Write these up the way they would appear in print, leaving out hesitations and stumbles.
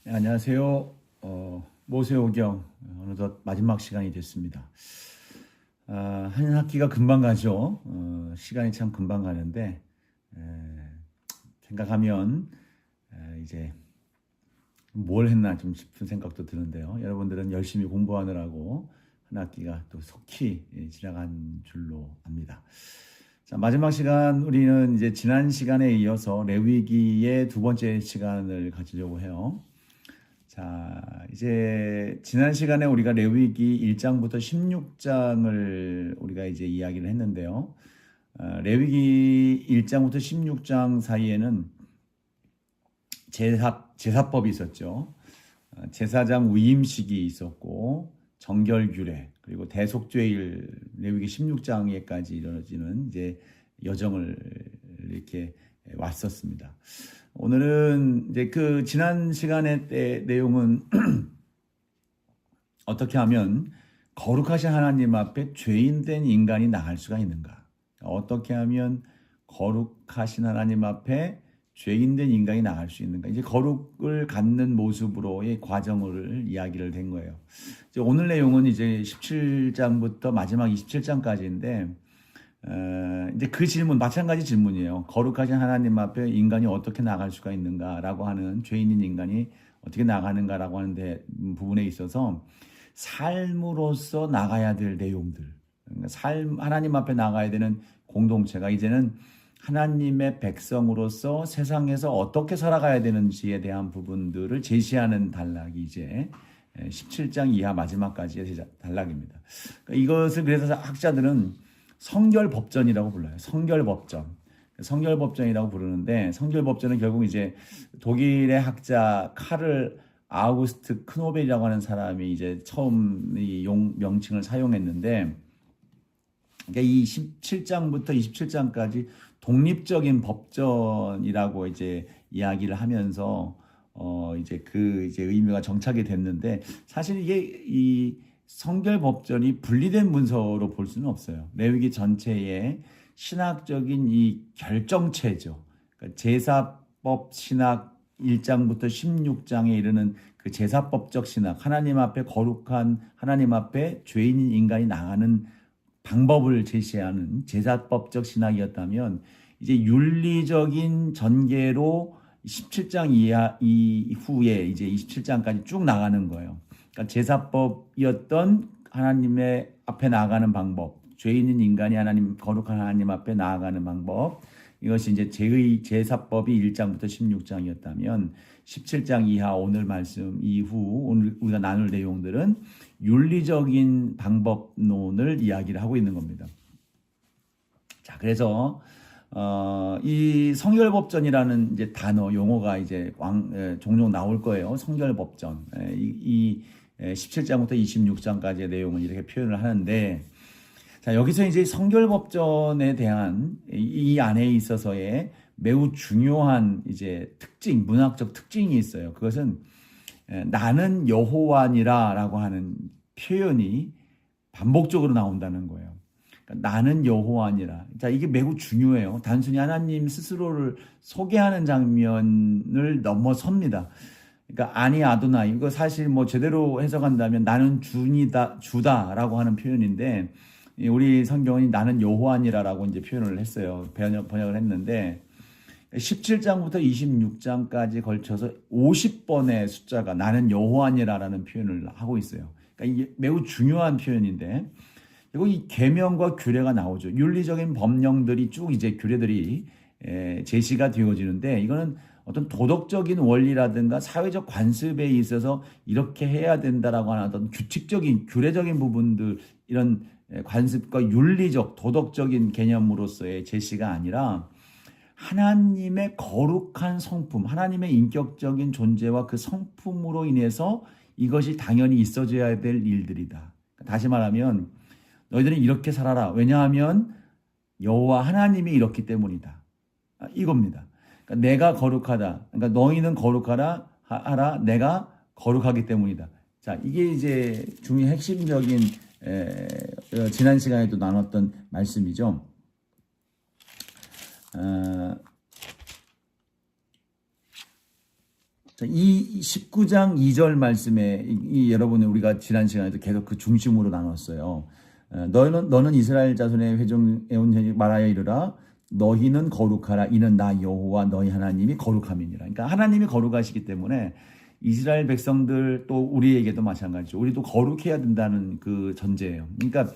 네, 안녕하세요. 모세오경 어느덧 마지막 시간이 됐습니다. 한 학기가 금방 가죠. 시간이 참 금방 가는데 생각하면 이제 뭘 했나 좀 싶은 생각도 드는데요. 여러분들은 열심히 공부하느라고 한 학기가 또 속히 지나간 줄로 압니다. 자, 마지막 시간 우리는 이제 지난 시간에 이어서 레위기의 두 번째 시간을 가지려고 해요. 자, 이제 지난 시간에 우리가 레위기 1장부터 16장을 우리가 이제 이야기를 했는데요. 레위기 1장부터 16장 사이에는 제사법이 있었죠. 제사장 위임식이 있었고 정결규례 그리고 대속죄일 레위기 16장에까지 이루어지는 이제 여정을 이렇게 왔었습니다. 오늘은 이제 그 지난 시간의 때 내용은 어떻게 하면 거룩하신 하나님 앞에 죄인된 인간이 나갈 수가 있는가? 어떻게 하면 거룩하신 하나님 앞에 죄인된 인간이 나갈 수 있는가? 이제 거룩을 갖는 모습으로의 과정을 이야기를 된 거예요. 이제 오늘 내용은 이제 17장부터 마지막 27장까지인데 이제 그 질문, 마찬가지 질문이에요. 거룩하신 하나님 앞에 인간이 어떻게 나갈 수가 있는가라고 하는, 죄인인 인간이 어떻게 나가는가라고 하는 부분에 있어서 삶으로서 나가야 될 내용들, 그러니까 하나님 앞에 나가야 되는 공동체가 이제는 하나님의 백성으로서 세상에서 어떻게 살아가야 되는지에 대한 부분들을 제시하는 단락이 이제 17장 이하 마지막까지의 단락입니다. 그러니까 이것을 그래서 학자들은 성결법전이라고 불러요. 성결법전. 성결법전이라고 부르는데 성결법전은 결국 이제 독일의 학자 카를 아우구스트 크노벨이라고 하는 사람이 이제 처음 이 명칭을 사용했는데 그러니까 이 17장부터 27장까지 독립적인 법전이라고 이제 이야기를 하면서 이제 이제 의미가 정착이 됐는데 사실 이게 이 성결법전이 분리된 문서로 볼 수는 없어요. 레위기 전체의 신학적인 이 결정체죠. 그러니까 제사법 신학 1장부터 16장에 이르는 그 제사법적 신학, 하나님 앞에 거룩한 하나님 앞에 죄인인 인간이 나가는 방법을 제시하는 제사법적 신학이었다면 이제 윤리적인 전개로 17장 이후에 이제 27장까지 쭉 나가는 거예요. 그러니까 제사법이었던 하나님의 앞에 나아가는 방법, 죄인인 인간이 거룩한 하나님 앞에 나아가는 방법, 이것이 이제 제사법이 1장부터 16장이었다면 17장 이하 오늘 말씀 이후 오늘 우리가 나눌 내용들은 윤리적인 방법론을 이야기를 하고 있는 겁니다. 자, 그래서 이 성결법전이라는 이제 단어 용어가 이제 종종 나올 거예요. 성결법전. 이 17장부터 26장까지의 내용을 이렇게 표현을 하는데, 자, 여기서 이제 성결법전에 대한 이 안에 있어서의 매우 중요한 이제 특징, 문학적 특징이 있어요. 그것은 나는 여호와니라라고 하는 표현이 반복적으로 나온다는 거예요. 그러니까 나는 여호와니라. 자, 이게 매우 중요해요. 단순히 하나님 스스로를 소개하는 장면을 넘어섭니다. 그러니까 아니 아도나이, 이거 사실 뭐 제대로 해석한다면 나는 주다라고 하는 표현인데 우리 성경은 나는 여호와니라라고 이제 표현을 했어요. 번역을 했는데 17장부터 26장까지 걸쳐서 50번의 숫자가 나는 여호와니라라는 표현을 하고 있어요. 그러니까 이게 매우 중요한 표현인데 그리고 이 계명과 규례가 나오죠. 윤리적인 법령들이 쭉 이제 규례들이 제시가 되어지는데 이거는 어떤 도덕적인 원리라든가 사회적 관습에 있어서 이렇게 해야 된다라고 하는 어떤 규칙적인 규례적인 부분들 이런 관습과 윤리적 도덕적인 개념으로서의 제시가 아니라 하나님의 거룩한 성품, 하나님의 인격적인 존재와 그 성품으로 인해서 이것이 당연히 있어져야 될 일들이다. 다시 말하면 너희들은 이렇게 살아라. 왜냐하면 여호와 하나님이 이렇기 때문이다. 이겁니다. 그러니까 내가 거룩하다. 그러니까 너희는 거룩하라 하라. 내가 거룩하기 때문이다. 자, 이게 이제 핵심적인 지난 시간에도 나눴던 말씀이죠. 자, 이 19장 2절 말씀에 여러분이 우리가 지난 시간에도 계속 그 중심으로 나눴어요. 너는 이스라엘 자손의 회중에 온 말하여 이르라 너희는 거룩하라 이는 나 여호와 너희 하나님이 거룩함이니라. 그러니까 하나님이 거룩하시기 때문에 이스라엘 백성들 또 우리에게도 마찬가지죠. 우리도 거룩해야 된다는 그 전제예요. 그러니까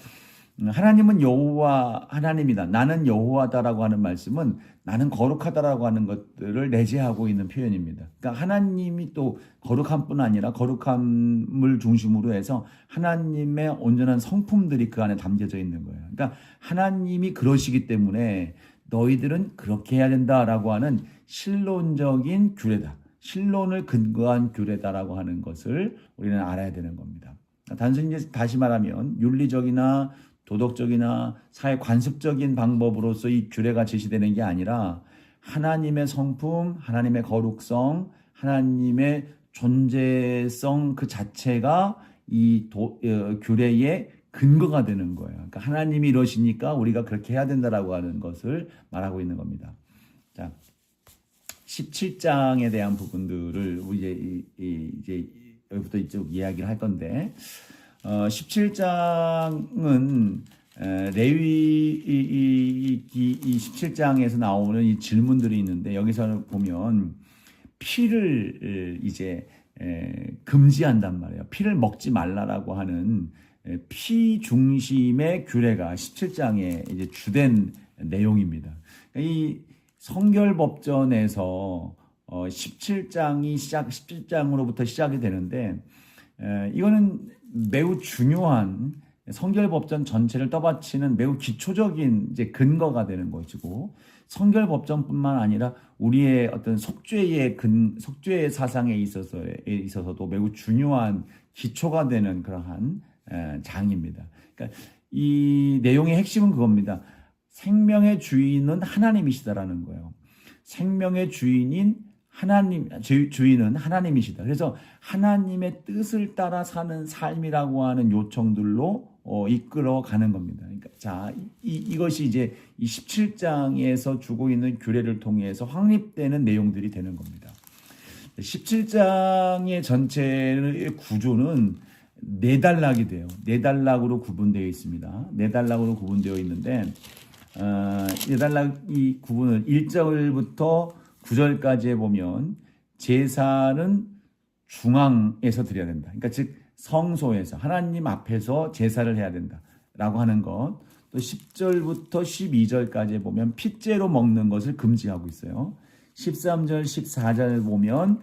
하나님은 여호와 하나님이다. 나는 여호와다라고 하는 말씀은 나는 거룩하다라고 하는 것들을 내재하고 있는 표현입니다. 그러니까 하나님이 또 거룩함뿐 아니라 거룩함을 중심으로 해서 하나님의 온전한 성품들이 그 안에 담겨져 있는 거예요. 그러니까 하나님이 그러시기 때문에 너희들은 그렇게 해야 된다라고 하는 신론적인 규례다. 신론을 근거한 규례다라고 하는 것을 우리는 알아야 되는 겁니다. 단순히 이제 다시 말하면 윤리적이나 도덕적이나 사회 관습적인 방법으로서 이 규례가 제시되는 게 아니라 하나님의 성품, 하나님의 거룩성, 하나님의 존재성 그 자체가 이 규례의 근거가 되는 거예요. 그러니까 하나님이 이러시니까 우리가 그렇게 해야 된다라고 하는 것을 말하고 있는 겁니다. 자, 17장에 대한 부분들을 이제 여기부터 이쪽 이야기를 할 건데 17장은 레위 이 17장에서 나오는 이 질문들이 있는데 여기서 보면 피를 이제 금지한단 말이에요. 피를 먹지 말라라고 하는 피 중심의 규례가 17장의 이제 주된 내용입니다. 이 성결법전에서 17장으로부터 시작이 되는데 이거는 매우 중요한 성결법전 전체를 떠받치는 매우 기초적인 이제 근거가 되는 것이고 성결법전뿐만 아니라 우리의 어떤 속죄의 사상에 있어서도 매우 중요한 기초가 되는 그러한 장입니다. 그러니까 이 내용의 핵심은 그겁니다. 생명의 주인은 하나님이시다라는 거예요. 생명의 주인은 하나님이시다. 그래서 하나님의 뜻을 따라 사는 삶이라고 하는 요청들로 이끌어가는 겁니다. 그러니까 자, 이것이 이제 이 17장에서 주고 있는 규례를 통해서 확립되는 내용들이 되는 겁니다. 17장의 전체의 구조는 네 단락이 돼요. 네 단락으로 구분되어 있습니다. 네 단락으로 구분되어 있는데 네 단락 이 구분을 1절부터 9절까지에 보면 제사는 중앙에서 드려야 된다. 그러니까 즉 성소에서 하나님 앞에서 제사를 해야 된다라고 하는 것. 또 10절부터 12절까지에 보면 핏째로 먹는 것을 금지하고 있어요. 13절, 14절 보면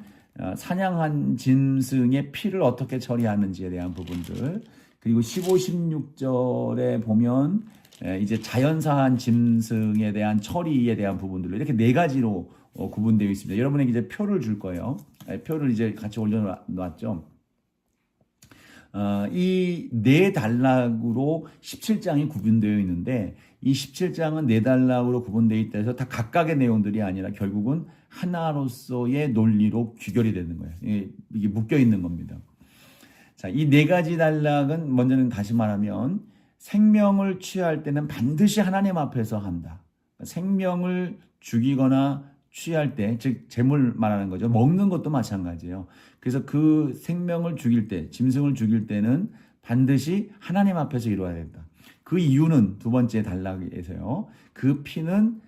사냥한 짐승의 피를 어떻게 처리하는지에 대한 부분들. 그리고 15, 16절에 보면 이제 자연사한 짐승에 대한 처리에 대한 부분들로 이렇게 네 가지로 구분되어 있습니다. 여러분에게 이제 표를 줄 거예요. 표를 이제 같이 올려놨죠. 이 네 단락으로 17장이 구분되어 있는데 이 17장은 네 단락으로 구분되어 있다 해서 다 각각의 내용들이 아니라 결국은 하나로서의 논리로 귀결이 되는 거예요. 이게 묶여 있는 겁니다. 자, 이 네 가지 단락은 먼저는 다시 말하면 생명을 취할 때는 반드시 하나님 앞에서 한다. 생명을 죽이거나 취할 때, 즉 제물 말하는 거죠. 먹는 것도 마찬가지예요. 그래서 그 생명을 죽일 때, 짐승을 죽일 때는 반드시 하나님 앞에서 이루어야 된다. 그 이유는 두 번째 단락에서요. 그 피는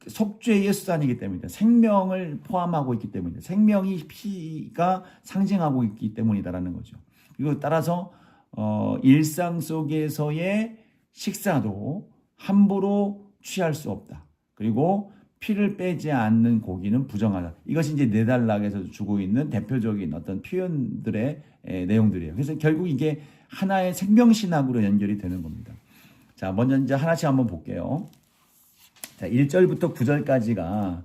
속죄의 수단이기 때문이다. 생명을 포함하고 있기 때문이다. 생명이 피가 상징하고 있기 때문이다라는 거죠. 그리고 따라서 일상 속에서의 식사도 함부로 취할 수 없다. 그리고 피를 빼지 않는 고기는 부정하다. 이것이 이제 네 단락에서 주고 있는 대표적인 어떤 표현들의 내용들이에요. 그래서 결국 이게 하나의 생명신학으로 연결이 되는 겁니다. 자, 먼저 이제 하나씩 한번 볼게요. 자, 1절부터 9절까지가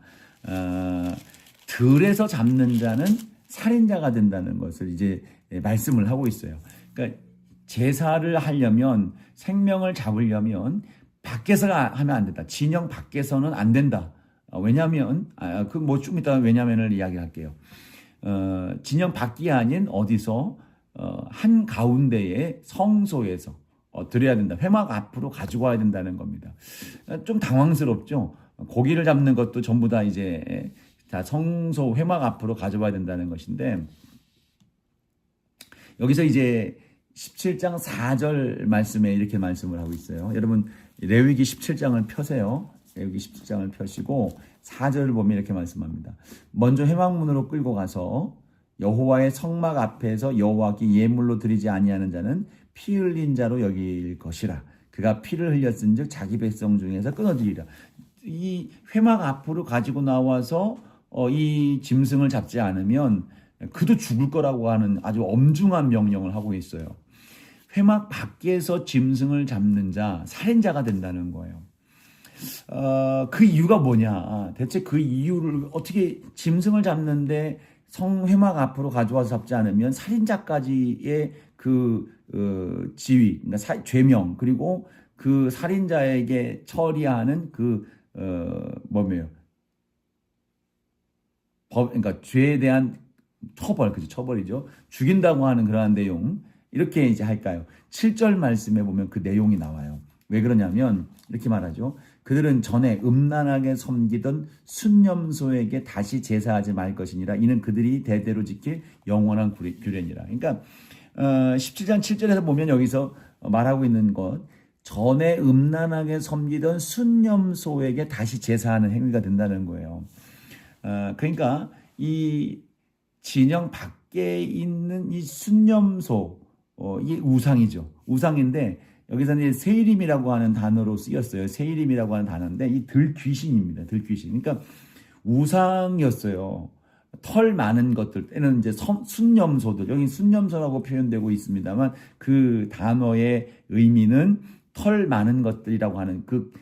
들에서 잡는 자는 살인자가 된다는 것을 이제 말씀을 하고 있어요. 그러니까 제사를 하려면 생명을 잡으려면 밖에서 하면 안 된다. 진영 밖에서는 안 된다. 왜냐하면 그 뭐 좀 이따 왜냐면을 이야기할게요. 진영 밖이 아닌 어디서 한 가운데의 성소에서 드려야 된다. 회막 앞으로 가지고 와야 된다는 겁니다. 좀 당황스럽죠. 고기를 잡는 것도 전부 다 이제 자, 성소 회막 앞으로 가져와야 된다는 것인데 여기서 이제 17장 4절 말씀에 이렇게 말씀을 하고 있어요. 여러분 레위기 17장을 펴세요. 레위기 17장을 펴시고 4절을 보면 이렇게 말씀합니다. 먼저 회막문으로 끌고 가서 여호와의 성막 앞에서 여호와께 예물로 드리지 아니하는 자는 피 흘린 자로 여길 것이라. 그가 피를 흘렸은즉 자기 백성 중에서 끊어지리라. 이 회막 앞으로 가지고 나와서 이 짐승을 잡지 않으면 그도 죽을 거라고 하는 아주 엄중한 명령을 하고 있어요. 회막 밖에서 짐승을 잡는 자 살인자가 된다는 거예요. 그 이유가 뭐냐? 대체 그 이유를 어떻게 짐승을 잡는데 성회막 앞으로 가져와서 잡지 않으면 살인자까지의 지위, 그러니까 죄명, 그리고 그 살인자에게 처리하는 뭐예요? 그러니까 죄에 대한 처벌, 그죠? 처벌이죠. 죽인다고 하는 그러한 내용, 이렇게 이제 할까요? 7절 말씀에 보면 그 내용이 나와요. 왜 그러냐면, 이렇게 말하죠. 그들은 전에 음란하게 섬기던 순념소에게 다시 제사하지 말 것이니라. 이는 그들이 대대로 지킬 영원한 규례니라. 그러니까 17장 7절에서 보면 여기서 말하고 있는 것, 전에 음란하게 섬기던 순념소에게 다시 제사하는 행위가 된다는 거예요. 그러니까 이 진영 밖에 있는 이 순념소, 이 우상이죠. 우상인데 여기서는 세이림이라고 하는 단어로 쓰였어요. 세이림이라고 하는 단어인데 이 들귀신입니다. 들귀신. 그러니까 우상이었어요. 털 많은 것들 때는 이제 순념소들, 여기 순념소라고 표현되고 있습니다만 그 단어의 의미는 털 많은 것들이라고 하는 그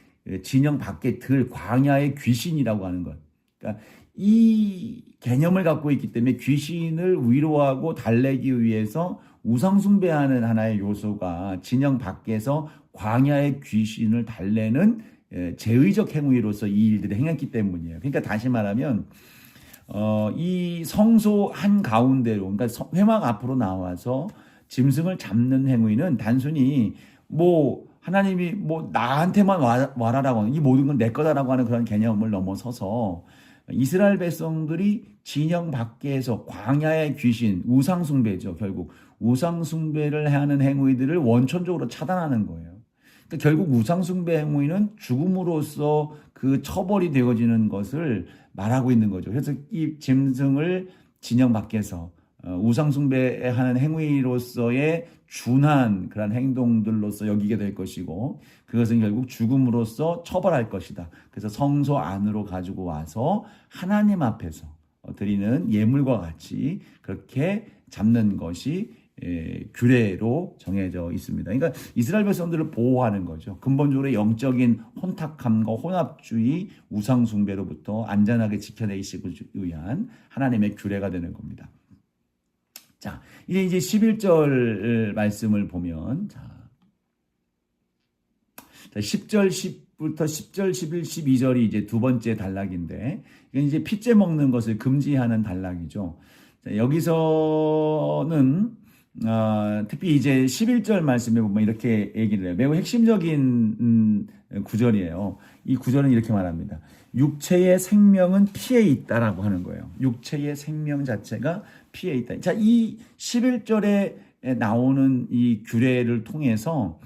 진영 밖의 광야의 귀신이라고 하는 것. 그러니까 이 개념을 갖고 있기 때문에 귀신을 위로하고 달래기 위해서 우상숭배하는 하나의 요소가 진영 밖에서 광야의 귀신을 달래는 제의적 행위로서 이 일들을 행했기 때문이에요. 그러니까 다시 말하면 이 성소 한 가운데로, 그러니까 회막 앞으로 나와서 짐승을 잡는 행위는 단순히 하나님이 나한테만 와라라고 하는, 이 모든 건 내 거다라고 하는 그런 개념을 넘어서서 이스라엘 백성들이 진영 밖에서 광야의 귀신, 우상숭배죠. 결국 우상숭배를 하는 행위들을 원천적으로 차단하는 거예요. 그러니까 결국 우상숭배 행위는 죽음으로써 그 처벌이 되어지는 것을 말하고 있는 거죠. 그래서 이 짐승을 진영 밖에서 우상숭배하는 행위로서의 준한 그런 행동들로서 여기게 될 것이고, 그것은 결국 죽음으로써 처벌할 것이다. 그래서 성소 안으로 가지고 와서 하나님 앞에서 드리는 예물과 같이 그렇게 잡는 것이 규례로 정해져 있습니다. 그러니까 이스라엘 백성들을 보호하는 거죠. 근본적으로 영적인 혼탁함과 혼합주의, 우상숭배로부터 안전하게 지켜내시기 위한 하나님의 규례가 되는 겁니다. 자, 이제 11절 말씀을 보면, 10절부터 10절, 11, 12절이 이제 두 번째 단락인데, 이건 이제 피째 먹는 것을 금지하는 단락이죠. 자, 여기서는, 특히 이제 11절 말씀에 보면 이렇게 얘기를 해요. 매우 핵심적인 구절이에요. 이 구절은 이렇게 말합니다. 육체의 생명은 피에 있다라고 하는 거예요. 육체의 생명 자체가 피에 있다. 자, 이 11절에 나오는 이 규례를 통해서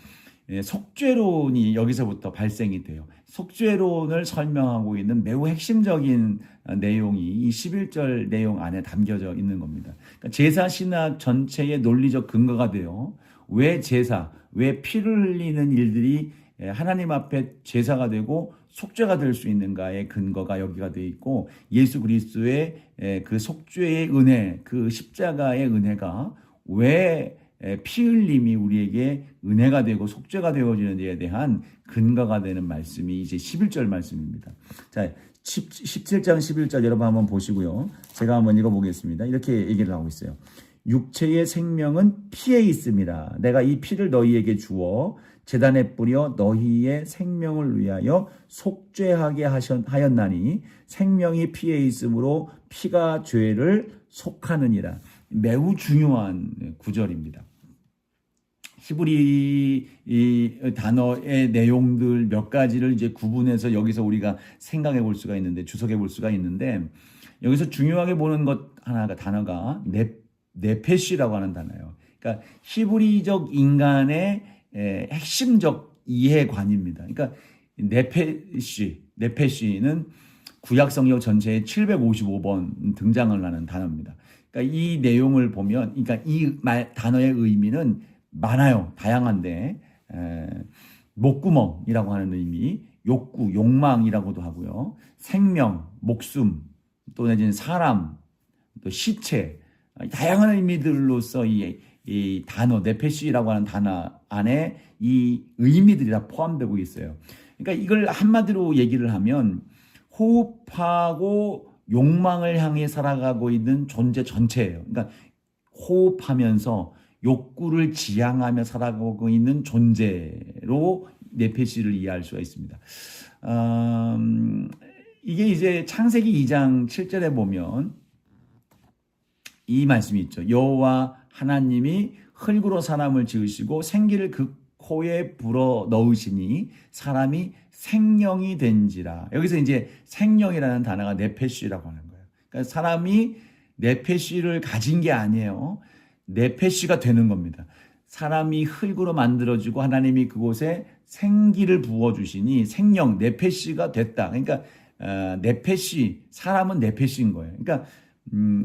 속죄론이 여기서부터 발생이 돼요. 속죄론을 설명하고 있는 매우 핵심적인 내용이 이 11절 내용 안에 담겨져 있는 겁니다. 그러니까 제사 신학 전체의 논리적 근거가 돼요. 왜 피를 흘리는 일들이 하나님 앞에 제사가 되고 속죄가 될 수 있는가의 근거가 여기가 되어 있고, 예수 그리스도의 그 속죄의 은혜, 그 십자가의 은혜가 왜 피 흘림이 우리에게 은혜가 되고 속죄가 되어지는 데에 대한 근거가 되는 말씀이 이제 11절 말씀입니다. 자, 17장 11절 여러분 한번 보시고요. 제가 한번 읽어보겠습니다. 이렇게 얘기를 하고 있어요. 육체의 생명은 피에 있습니다. 내가 이 피를 너희에게 주어 제단에 뿌려 너희의 생명을 위하여 속죄하게 하였나니 생명이 피에 있으므로 피가 죄를 속하느니라. 매우 중요한 구절입니다. 히브리 이 단어의 내용들 몇 가지를 이제 구분해서 여기서 우리가 생각해 볼 수가 있는데, 주석해 볼 수가 있는데, 여기서 중요하게 보는 것 하나가 단어가 네페시라고 하는 단어예요. 그러니까 히브리적 인간의 핵심적 이해관입니다. 그러니까 네페시는 구약 성경 전체에 755번 등장을 하는 단어입니다. 그러니까 이 내용을 보면, 그러니까 이 단어의 의미는 많아요. 다양한데 목구멍이라고 하는 의미, 욕구, 욕망이라고도 하고요. 생명, 목숨, 또 내지는 사람, 또 시체, 다양한 의미들로서 이 단어 네페시라고 하는 단어 안에 이 의미들이 다 포함되고 있어요. 그러니까 이걸 한마디로 얘기를 하면 호흡하고 욕망을 향해 살아가고 있는 존재 전체예요. 그러니까 호흡하면서 욕구를 지향하며 살아가고 있는 존재로 네페시를 이해할 수가 있습니다. 이게 이제 창세기 2장 7절에 보면 이 말씀이 있죠. 여호와 하나님이 흙으로 사람을 지으시고 생기를 그 코에 불어 넣으시니 사람이 생명이 된지라. 여기서 이제 생명이라는 단어가 네페시라고 하는 거예요. 그러니까 사람이 네페시를 가진 게 아니에요. 네페시가 되는 겁니다. 사람이 흙으로 만들어지고 하나님이 그곳에 생기를 부어주시니 생명, 네페시가 됐다. 그러니까 네페시, 사람은 네페시인 거예요. 그러니까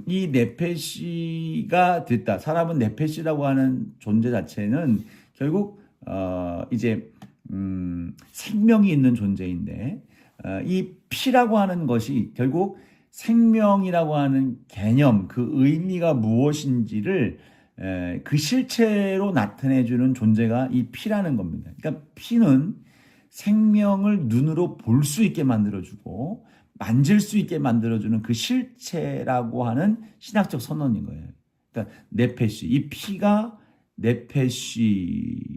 이 네페시가 됐다. 사람은 네페시라고 하는 존재 자체는 결국 이제 생명이 있는 존재인데 이 피라고 하는 것이 결국 생명이라고 하는 개념, 그 의미가 무엇인지를 그 실체로 나타내주는 존재가 이 피라는 겁니다. 그러니까 피는 생명을 눈으로 볼 수 있게 만들어주고 만질 수 있게 만들어주는 그 실체라고 하는 신학적 선언인 거예요. 그러니까 네페시, 이 피가 네페시를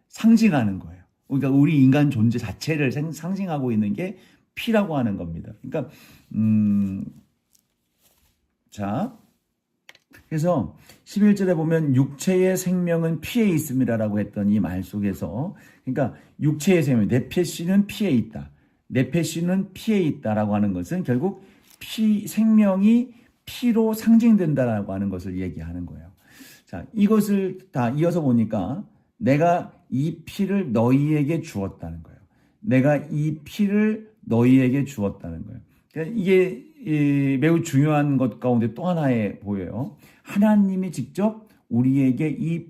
상징하는 거예요. 그러니까 우리 인간 존재 자체를 상징하고 있는 게 피라고 하는 겁니다. 그러니까 자, 그래서 11절에 보면 육체의 생명은 피에 있습니다라고 했던 이 말 속에서, 그러니까 육체의 생명, 네페시는 피에 있다. 네페시는 피에 있다라고 하는 것은 결국 생명이 피로 상징된다라고 하는 것을 얘기하는 거예요. 자, 이것을 다 이어서 보니까 내가 이 피를 너희에게 주었다는 거예요. 내가 이 피를 너희에게 주었다는 거예요. 그러니까 이게 매우 중요한 것 가운데 또 하나에 보여요. 하나님이 직접 우리에게 이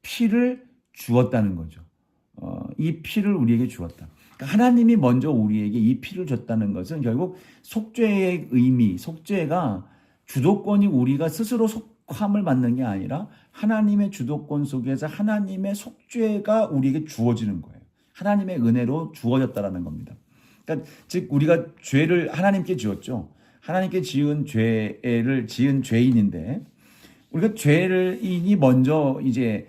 피를 주었다는 거죠. 이 피를 우리에게 주었다. 그러니까 하나님이 먼저 우리에게 이 피를 줬다는 것은 결국 속죄의 의미, 속죄가 주도권이 우리가 스스로 속함을 받는 게 아니라 하나님의 주도권 속에서 하나님의 속죄가 우리에게 주어지는 거예요. 하나님의 은혜로 주어졌다라는 겁니다. 그러니까 즉 우리가 죄를 하나님께 지었죠. 하나님께 지은 죄를 지은 죄인인데 우리가 죄인이 먼저 이제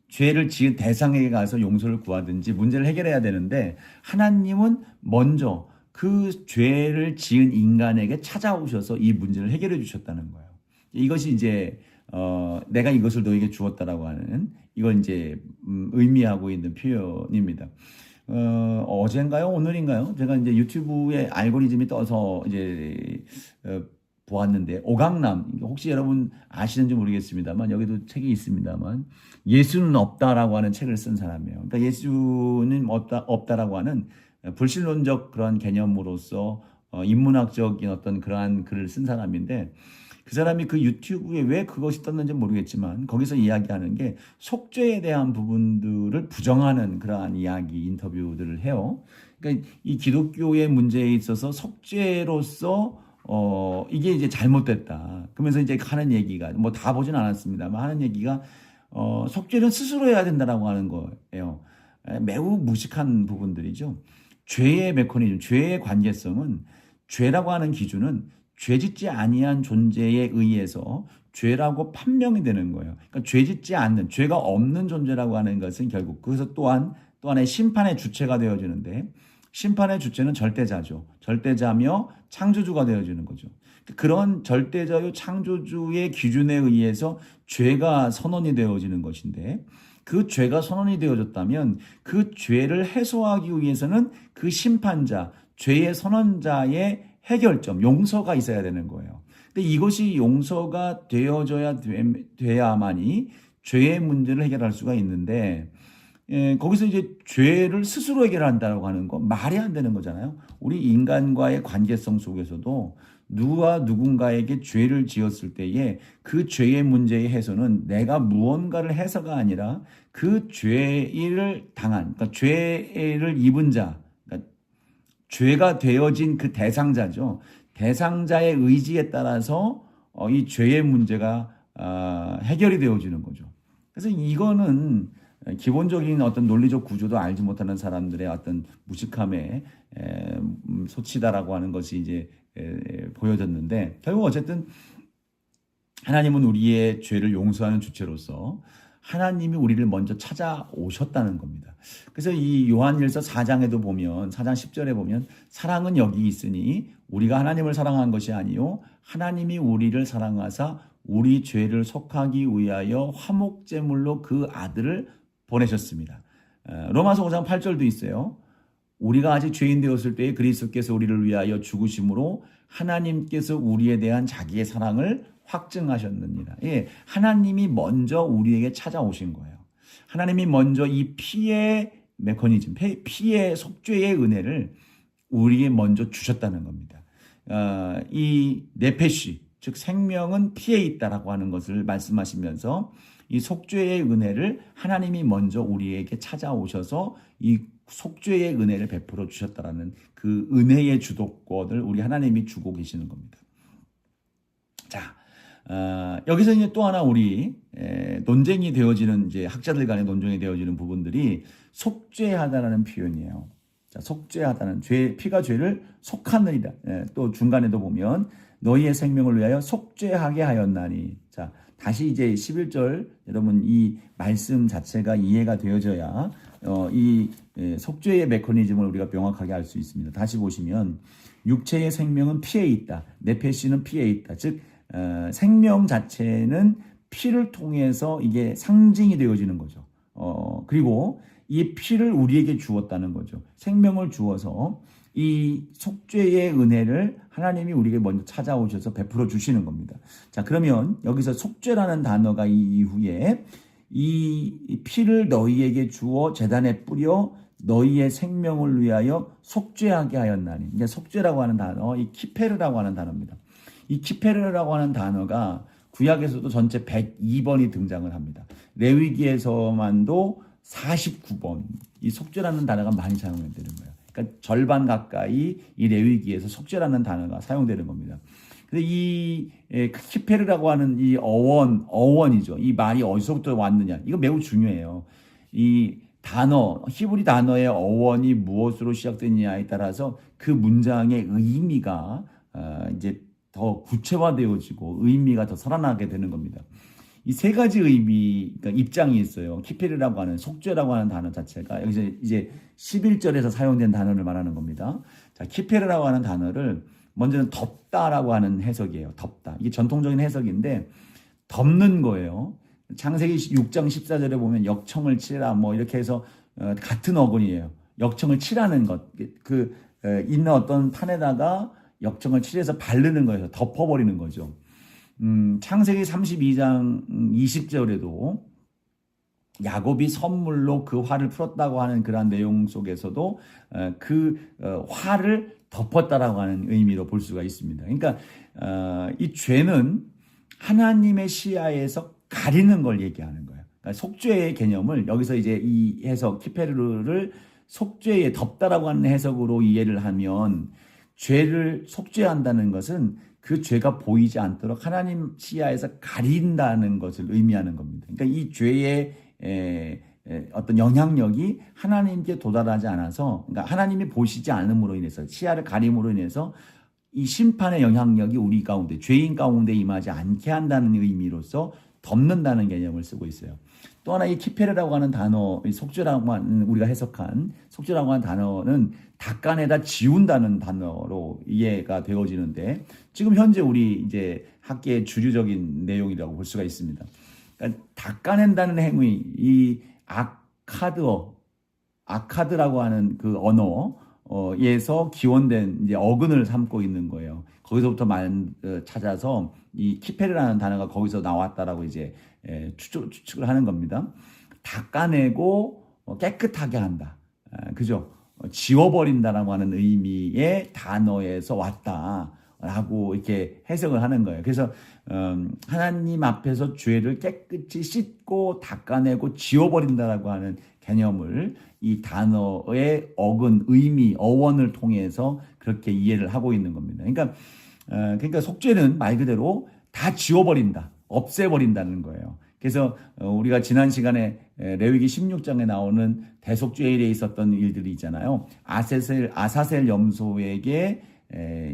죄를 지은 대상에게 가서 용서를 구하든지 문제를 해결해야 되는데 하나님은 먼저 그 죄를 지은 인간에게 찾아오셔서 이 문제를 해결해 주셨다는 거예요. 이것이 이제 내가 이것을 너에게 주었다라고 하는 이걸 이제 의미하고 있는 표현입니다. 어젠가요? 오늘인가요? 제가 이제 유튜브에 알고리즘이 떠서 이제 보았는데 오강남, 혹시 여러분 아시는지 모르겠습니다만 여기도 책이 있습니다만 예수는 없다라고 하는 책을 쓴 사람이에요. 그러니까 예수는 없다라고 하는 불신론적 그런 개념으로서 인문학적인 어떤 그러한 글을 쓴 사람인데 그 사람이 그 유튜브에 왜 그것이 떴는지 모르겠지만 거기서 이야기하는 게 속죄에 대한 부분들을 부정하는 그러한 이야기, 인터뷰들을 해요. 그러니까 이 기독교의 문제에 있어서 속죄로서 이게 이제 잘못됐다. 그러면서 이제 하는 얘기가 뭐 다 보진 않았습니다만 하는 얘기가 속죄는 스스로 해야 된다라고 하는 거예요. 매우 무식한 부분들이죠. 죄의 메커니즘, 죄의 관계성은 죄라고 하는 기준은 죄짓지 아니한 존재에 의해서 죄라고 판명이 되는 거예요. 그러니까 죄짓지 않는, 죄가 없는 존재라고 하는 것은 결국 그래서 또 하나의 심판의 주체가 되어지는데 심판의 주체는 절대자죠. 절대자며 창조주가 되어지는 거죠. 그런 절대자요 창조주의 기준에 의해서 죄가 선언이 되어지는 것인데 그 죄가 선언이 되어졌다면 그 죄를 해소하기 위해서는 그 심판자, 죄의 선언자의 해결점, 용서가 있어야 되는 거예요. 근데 이것이 용서가 돼야만이 죄의 문제를 해결할 수가 있는데, 거기서 이제 죄를 스스로 해결한다고 하는 거 말이 안 되는 거잖아요. 우리 인간과의 관계성 속에서도 누가 누군가에게 죄를 지었을 때에 그 죄의 문제의 해소는 내가 무언가를 해서가 아니라 그 죄를 당한, 그러니까 죄를 입은 자, 그러니까 죄가 되어진 그 대상자죠. 대상자의 의지에 따라서 이 죄의 문제가 해결이 되어지는 거죠. 그래서 이거는 기본적인 어떤 논리적 구조도 알지 못하는 사람들의 어떤 무식함의 소치다라고 하는 것이 이제 보여졌는데, 결국 어쨌든 하나님은 우리의 죄를 용서하는 주체로서 하나님이 우리를 먼저 찾아오셨다는 겁니다. 그래서 이 요한일서 4장에도 보면, 4장 10절에 보면, 사랑은 여기 있으니 우리가 하나님을 사랑한 것이 아니요 하나님이 우리를 사랑하사 우리 죄를 속하기 위하여 화목제물로 그 아들을 보내셨습니다. 로마서 5장 8절도 있어요. 우리가 아직 죄인 되었을 때에 그리스도께서 우리를 위하여 죽으심으로 하나님께서 우리에 대한 자기의 사랑을 확증하셨느니라. 예, 하나님이 먼저 우리에게 찾아오신 거예요. 하나님이 먼저 이 피의 메커니즘, 피의 속죄의 은혜를 우리에게 먼저 주셨다는 겁니다. 이 네페시, 즉 생명은 피에 있다라고 하는 것을 말씀하시면서 이 속죄의 은혜를 하나님이 먼저 우리에게 찾아오셔서 이 속죄의 은혜를 베풀어 주셨다라는 그 은혜의 주도권을 우리 하나님이 주고 계시는 겁니다. 자, 여기서 이제 또 하나 우리 논쟁이 되어지는, 이제 학자들 간에 논쟁이 되어지는 부분들이 속죄하다라는 표현이에요. 자, 속죄하다는 피가 죄를 속하느니라. 또 중간에도 보면 너희의 생명을 위하여 속죄하게 하였나니. 자, 다시 이제 11절 여러분 이 말씀 자체가 이해가 되어져야 이 속죄의 메커니즘을 우리가 명확하게 알 수 있습니다. 다시 보시면 육체의 생명은 피에 있다. 네페시는 피에 있다. 즉 생명 자체는 피를 통해서 이게 상징이 되어지는 거죠. 그리고 이 피를 우리에게 주었다는 거죠. 생명을 주어서 이 속죄의 은혜를 하나님이 우리에게 먼저 찾아오셔서 베풀어 주시는 겁니다. 자, 그러면 여기서 속죄라는 단어가 이 이후에 이 피를 너희에게 주어 제단에 뿌려 너희의 생명을 위하여 속죄하게 하였나니. 이제 속죄라고 하는 단어, 이 키페르라고 하는 단어입니다. 이 키페르라고 하는 단어가 구약에서도 전체 102번이 등장을 합니다. 레위기에서만도 49번 이 속죄라는 단어가 많이 사용되는 거예요. 그러니까 절반 가까이 이 레위기에서 속죄라는 단어가 사용되는 겁니다. 근데 이 키페르라고 하는 이 어원이죠. 이 말이 어디서부터 왔느냐? 이거 매우 중요해요. 이 단어, 히브리 단어의 어원이 무엇으로 시작되느냐에 따라서 그 문장의 의미가 이제 더 구체화되어지고 의미가 더 살아나게 되는 겁니다. 이 세 가지 의미, 그러니까 입장이 있어요. 키페르라고 하는 속죄라고 하는 단어 자체가 여기서 이제 11절에서 사용된 단어를 말하는 겁니다. 자, 키페르라고 하는 단어를 먼저는 덮다라고 하는 해석이에요. 덮다. 이게 전통적인 해석인데 덮는 거예요. 창세기 6장 14절에 보면 역청을 치라 뭐 이렇게 해서 같은 어근이에요. 역청을 치라는 것. 있는 어떤 판에다가 역청을 칠해서 바르는 거예요. 덮어버리는 거죠. 창세기 32장 20절에도 야곱이 선물로 그 화를 풀었다고 하는 그러한 내용 속에서도 화를 덮었다라고 하는 의미로 볼 수가 있습니다. 그러니까 이 죄는 하나님의 시야에서 가리는 걸 얘기하는 거예요. 그러니까 속죄의 개념을 여기서 이제 이 해석 키페르를 속죄에 덮다라고 하는 해석으로 이해를 하면 죄를 속죄한다는 것은 그 죄가 보이지 않도록 하나님 시야에서 가린다는 것을 의미하는 겁니다. 그러니까 이 죄의 어떤 영향력이 하나님께 도달하지 않아서, 그러니까 하나님이 보시지 않음으로 인해서, 시야를 가림으로 인해서 이 심판의 영향력이 우리 가운데, 죄인 가운데 임하지 않게 한다는 의미로서 덮는다는 개념을 쓰고 있어요. 또 하나 이 키페르라고 하는 단어, 속죄라고 하는 우리가 해석한 속죄라고 하는 단어는 닦아내다 지운다는 단어로 이해가 되어지는데 지금 현재 우리 이제 학계의 주류적인 내용이라고 볼 수가 있습니다. 그러니까 닦아낸다는 행위, 이 아카드라고 하는 그 언어, 에서 기원된 이제 어근을 삼고 있는 거예요. 거기서부터 찾아서 이 키페르라는 단어가 거기서 나왔다라고 이제 추측을 하는 겁니다. 닦아내고 깨끗하게 한다. 그죠? 지워버린다라고 하는 의미의 단어에서 왔다라고 이렇게 해석을 하는 거예요. 그래서 하나님 앞에서 죄를 깨끗이 씻고 닦아내고 지워버린다라고 하는 개념을 이 단어의 어근, 의미, 어원을 통해서 그렇게 이해를 하고 있는 겁니다. 그러니까 속죄는 말 그대로 다 지워버린다, 없애버린다는 거예요. 그래서 우리가 지난 시간에 레위기 16장에 나오는 대속죄일에 있었던 일들이 있잖아요. 아사셀 염소에게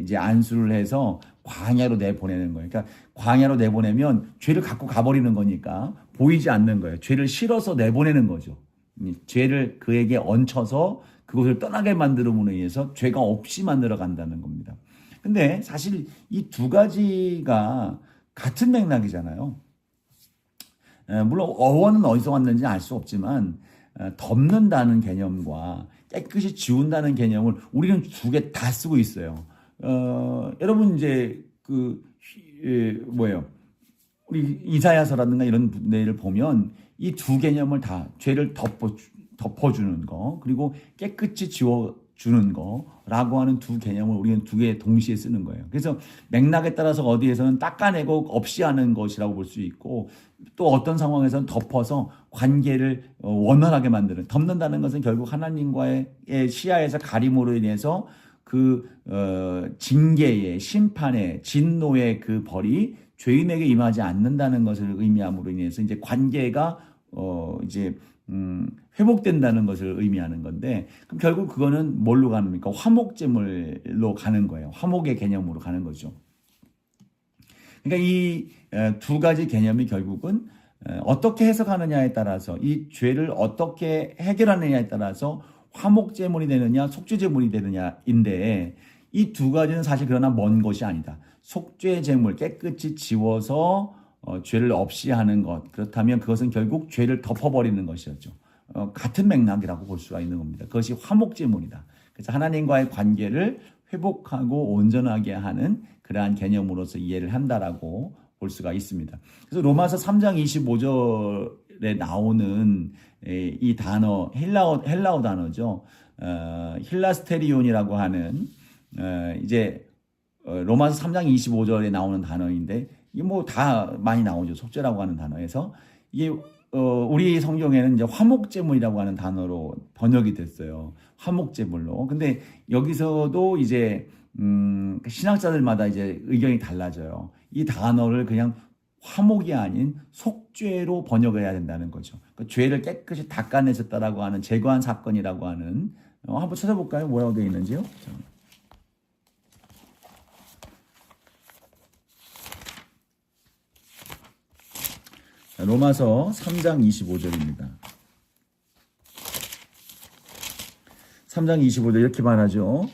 이제 안수를 해서 광야로 내보내는 거예요. 그러니까 광야로 내보내면 죄를 갖고 가버리는 거니까 보이지 않는 거예요. 죄를 실어서 내보내는 거죠. 죄를 그에게 얹혀서 그것을 떠나게 만들음으로 인해서 죄가 없이 만들어 간다는 겁니다. 근데 사실 이 두 가지가 같은 맥락이잖아요. 물론 어원은 어디서 왔는지 알 수 없지만 덮는다는 개념과 깨끗이 지운다는 개념을 우리는 두 개 다 쓰고 있어요. 여러분 이제 우리 이사야서라든가 이런 데를 보면 이 두 개념을 다 죄를 덮어주는 거 그리고 깨끗이 지워주는 거라고 하는 두 개념을 우리는 두 개 동시에 쓰는 거예요. 그래서 맥락에 따라서 어디에서는 닦아내고 없이 하는 것이라고 볼 수 있고 또 어떤 상황에서는 덮어서 관계를 원활하게 만드는 덮는다는 것은 결국 하나님과의 시야에서 가림으로 인해서 징계의 심판의 진노의 그 벌이 죄인에게 임하지 않는다는 것을 의미함으로 인해서 이제 관계가 회복된다는 것을 의미하는 건데 그럼 결국 그거는 뭘로 가는입니까? 화목제물로 가는 거예요. 화목의 개념으로 가는 거죠. 그러니까 이 두 가지 개념이 결국은 어떻게 해석하느냐에 따라서 이 죄를 어떻게 해결하느냐에 따라서 화목제물이 되느냐 속죄제물이 되느냐인데 이 두 가지는 사실 그러나 먼 것이 아니다. 속죄제물 깨끗이 지워서 죄를 없이 하는 것 그렇다면 그것은 결국 죄를 덮어버리는 것이었죠. 같은 맥락이라고 볼 수가 있는 겁니다. 그것이 화목제물이다. 그래서 하나님과의 관계를 회복하고 온전하게 하는 그러한 개념으로서 이해를 한다라고 볼 수가 있습니다. 그래서 로마서 3장 25절에 나오는 이 단어 헬라어 단어죠. 힐라스테리온이라고 하는 로마서 3장 25절에 나오는 단어인데 이게 뭐 다 많이 나오죠. 속죄라고 하는 단어에서 이게 우리 성경에는 이제 화목제물이라고 하는 단어로 번역이 됐어요. 화목제물로. 근데 여기서도 이제 신학자들마다 이제 의견이 달라져요. 이 단어를 그냥 화목이 아닌 속죄로 번역을 해야 된다는 거죠. 그러니까 죄를 깨끗이 닦아내셨다라고 하는 제거한 사건이라고 하는 한번 찾아볼까요? 뭐라고 되어 있는지요? 로마서 3장 25절입니다. 3장 25절 이렇게 말하죠.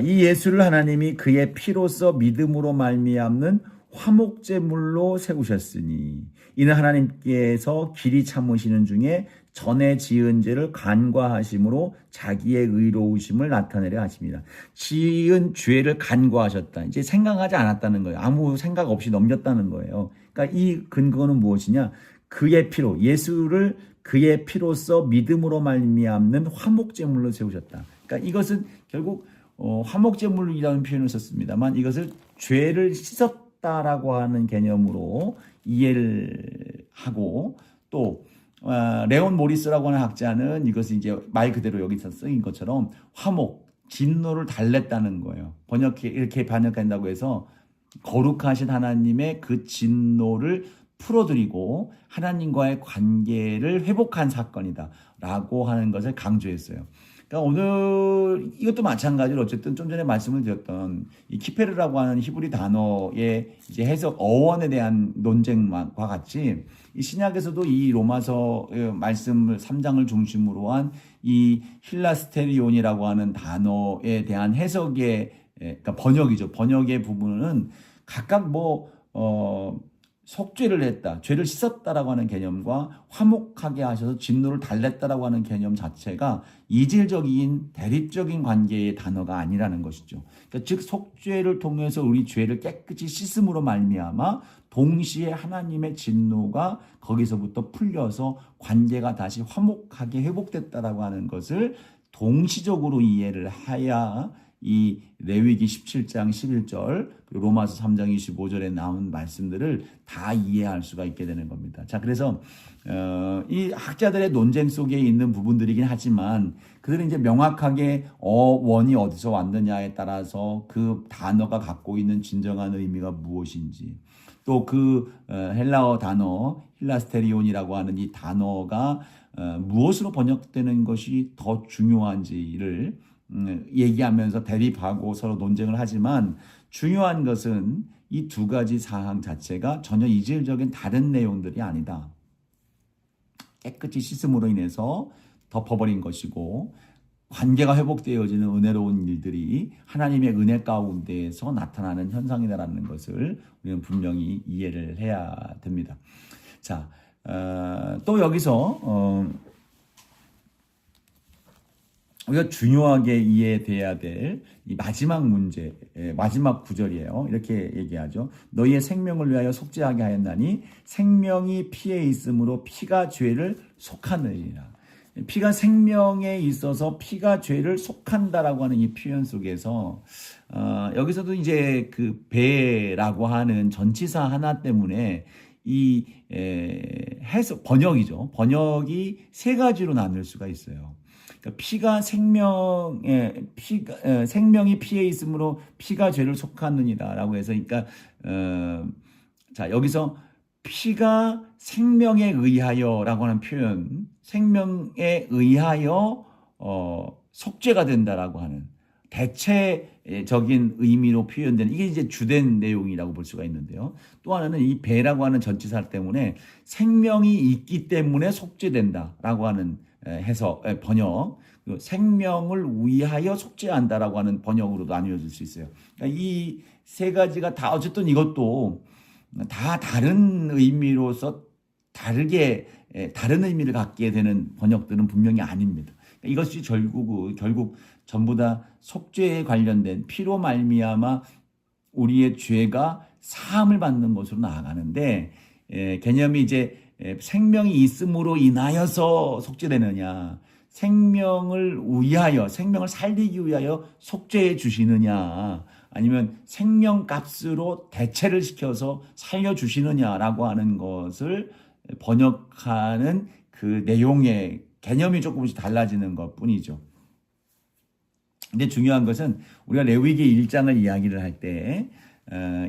이 예수를 하나님이 그의 피로써 믿음으로 말미암는 화목제물로 세우셨으니 이는 하나님께서 길이 참으시는 중에 전에 지은 죄를 간과하심으로 자기의 의로우심을 나타내려 하십니다. 지은 죄를 간과하셨다. 이제 생각하지 않았다는 거예요. 아무 생각 없이 넘겼다는 거예요. 그러니까 이 근거는 무엇이냐? 그의 피로, 예수를 그의 피로써 믿음으로 말미암는 화목제물로 세우셨다. 그러니까 이것은 결국 화목제물이라는 표현을 썼습니다만 이것을 죄를 씻었다라고 하는 개념으로 이해를 하고 또 레온 모리스라고 하는 학자는 이것을 이제 말 그대로 여기서 쓰인 것처럼 화목, 진노를 달랬다는 거예요. 이렇게 번역한다고 해서 거룩하신 하나님의 그 진노를 풀어드리고 하나님과의 관계를 회복한 사건이다 라고 하는 것을 강조했어요. 그러니까 오늘 이것도 마찬가지로 어쨌든 좀 전에 말씀을 드렸던 이 키페르라고 하는 히브리 단어의 이제 해석 어원에 대한 논쟁과 같이 이 신약에서도 이 로마서 말씀을 3장을 중심으로 한 이 힐라스테리온이라고 하는 단어에 대한 해석의 그러니까 번역이죠. 번역의 부분은 각각 속죄를 했다, 죄를 씻었다라고 하는 개념과 화목하게 하셔서 진노를 달랬다라고 하는 개념 자체가 이질적인 대립적인 관계의 단어가 아니라는 것이죠. 그러니까 즉 속죄를 통해서 우리 죄를 깨끗이 씻음으로 말미암아 동시에 하나님의 진노가 거기서부터 풀려서 관계가 다시 화목하게 회복됐다라고 하는 것을 동시적으로 이해를 해야 이 레위기 17장 11절 로마서 3장 25절에 나온 말씀들을 다 이해할 수가 있게 되는 겁니다. 자, 그래서 이 학자들의 논쟁 속에 있는 부분들이긴 하지만 그들은 이제 명확하게 원이 어디서 왔느냐에 따라서 그 단어가 갖고 있는 진정한 의미가 무엇인지, 또 그 헬라어 단어 힐라스테리온이라고 하는 이 단어가 무엇으로 번역되는 것이 더 중요한지를 얘기하면서 대립하고 서로 논쟁을 하지만 중요한 것은 이 두 가지 사항 자체가 전혀 이질적인 다른 내용들이 아니다. 깨끗이 씻음으로 인해서 덮어버린 것이고 관계가 회복되어지는 은혜로운 일들이 하나님의 은혜 가운데에서 나타나는 현상이다라는 것을 우리는 분명히 이해를 해야 됩니다. 자, 또 여기서 우리가 중요하게 이해돼야 될 이 마지막 문제, 마지막 구절이에요. 이렇게 얘기하죠. 너희의 생명을 위하여 속죄하게 하였나니 생명이 피에 있으므로 피가 죄를 속하느니라. 피가 생명에 있어서 피가 죄를 속한다라고 하는 이 표현 속에서 여기서도 이제 그 배라고 하는 전치사 하나 때문에 이 해석 번역이죠. 번역이 세 가지로 나눌 수가 있어요. 피가 생명이 피에 있으므로 피가 죄를 속하느니라라고 해서, 그러니까 자, 여기서 피가 생명에 의하여라고 하는 표현, 생명에 의하여 속죄가 된다라고 하는 대체적인 의미로 표현되는, 이게 이제 주된 내용이라고 볼 수가 있는데요. 또 하나는 이 배라고 하는 전치사 때문에 생명이 있기 때문에 속죄된다라고 하는 해석, 번역, 생명을 위하여 속죄한다라고 하는 번역으로도 나뉘어질 수 있어요. 그러니까 이 세 가지가 다 어쨌든 이것도 다 다른 의미로서 다르게 다른 의미를 갖게 되는 번역들은 분명히 아닙니다. 그러니까 이것이 결국 전부 다 속죄에 관련된 피로 말미암아 우리의 죄가 사함을 받는 것으로 나아가는데, 개념이 이제 생명이 있음으로 인하여서 속죄되느냐, 생명을 위하여, 생명을 살리기 위하여 속죄해 주시느냐, 아니면 생명값으로 대체를 시켜서 살려주시느냐라고 하는 것을 번역하는 그 내용의 개념이 조금씩 달라지는 것 뿐이죠. 근데 중요한 것은 우리가 레위기 1장을 이야기를 할 때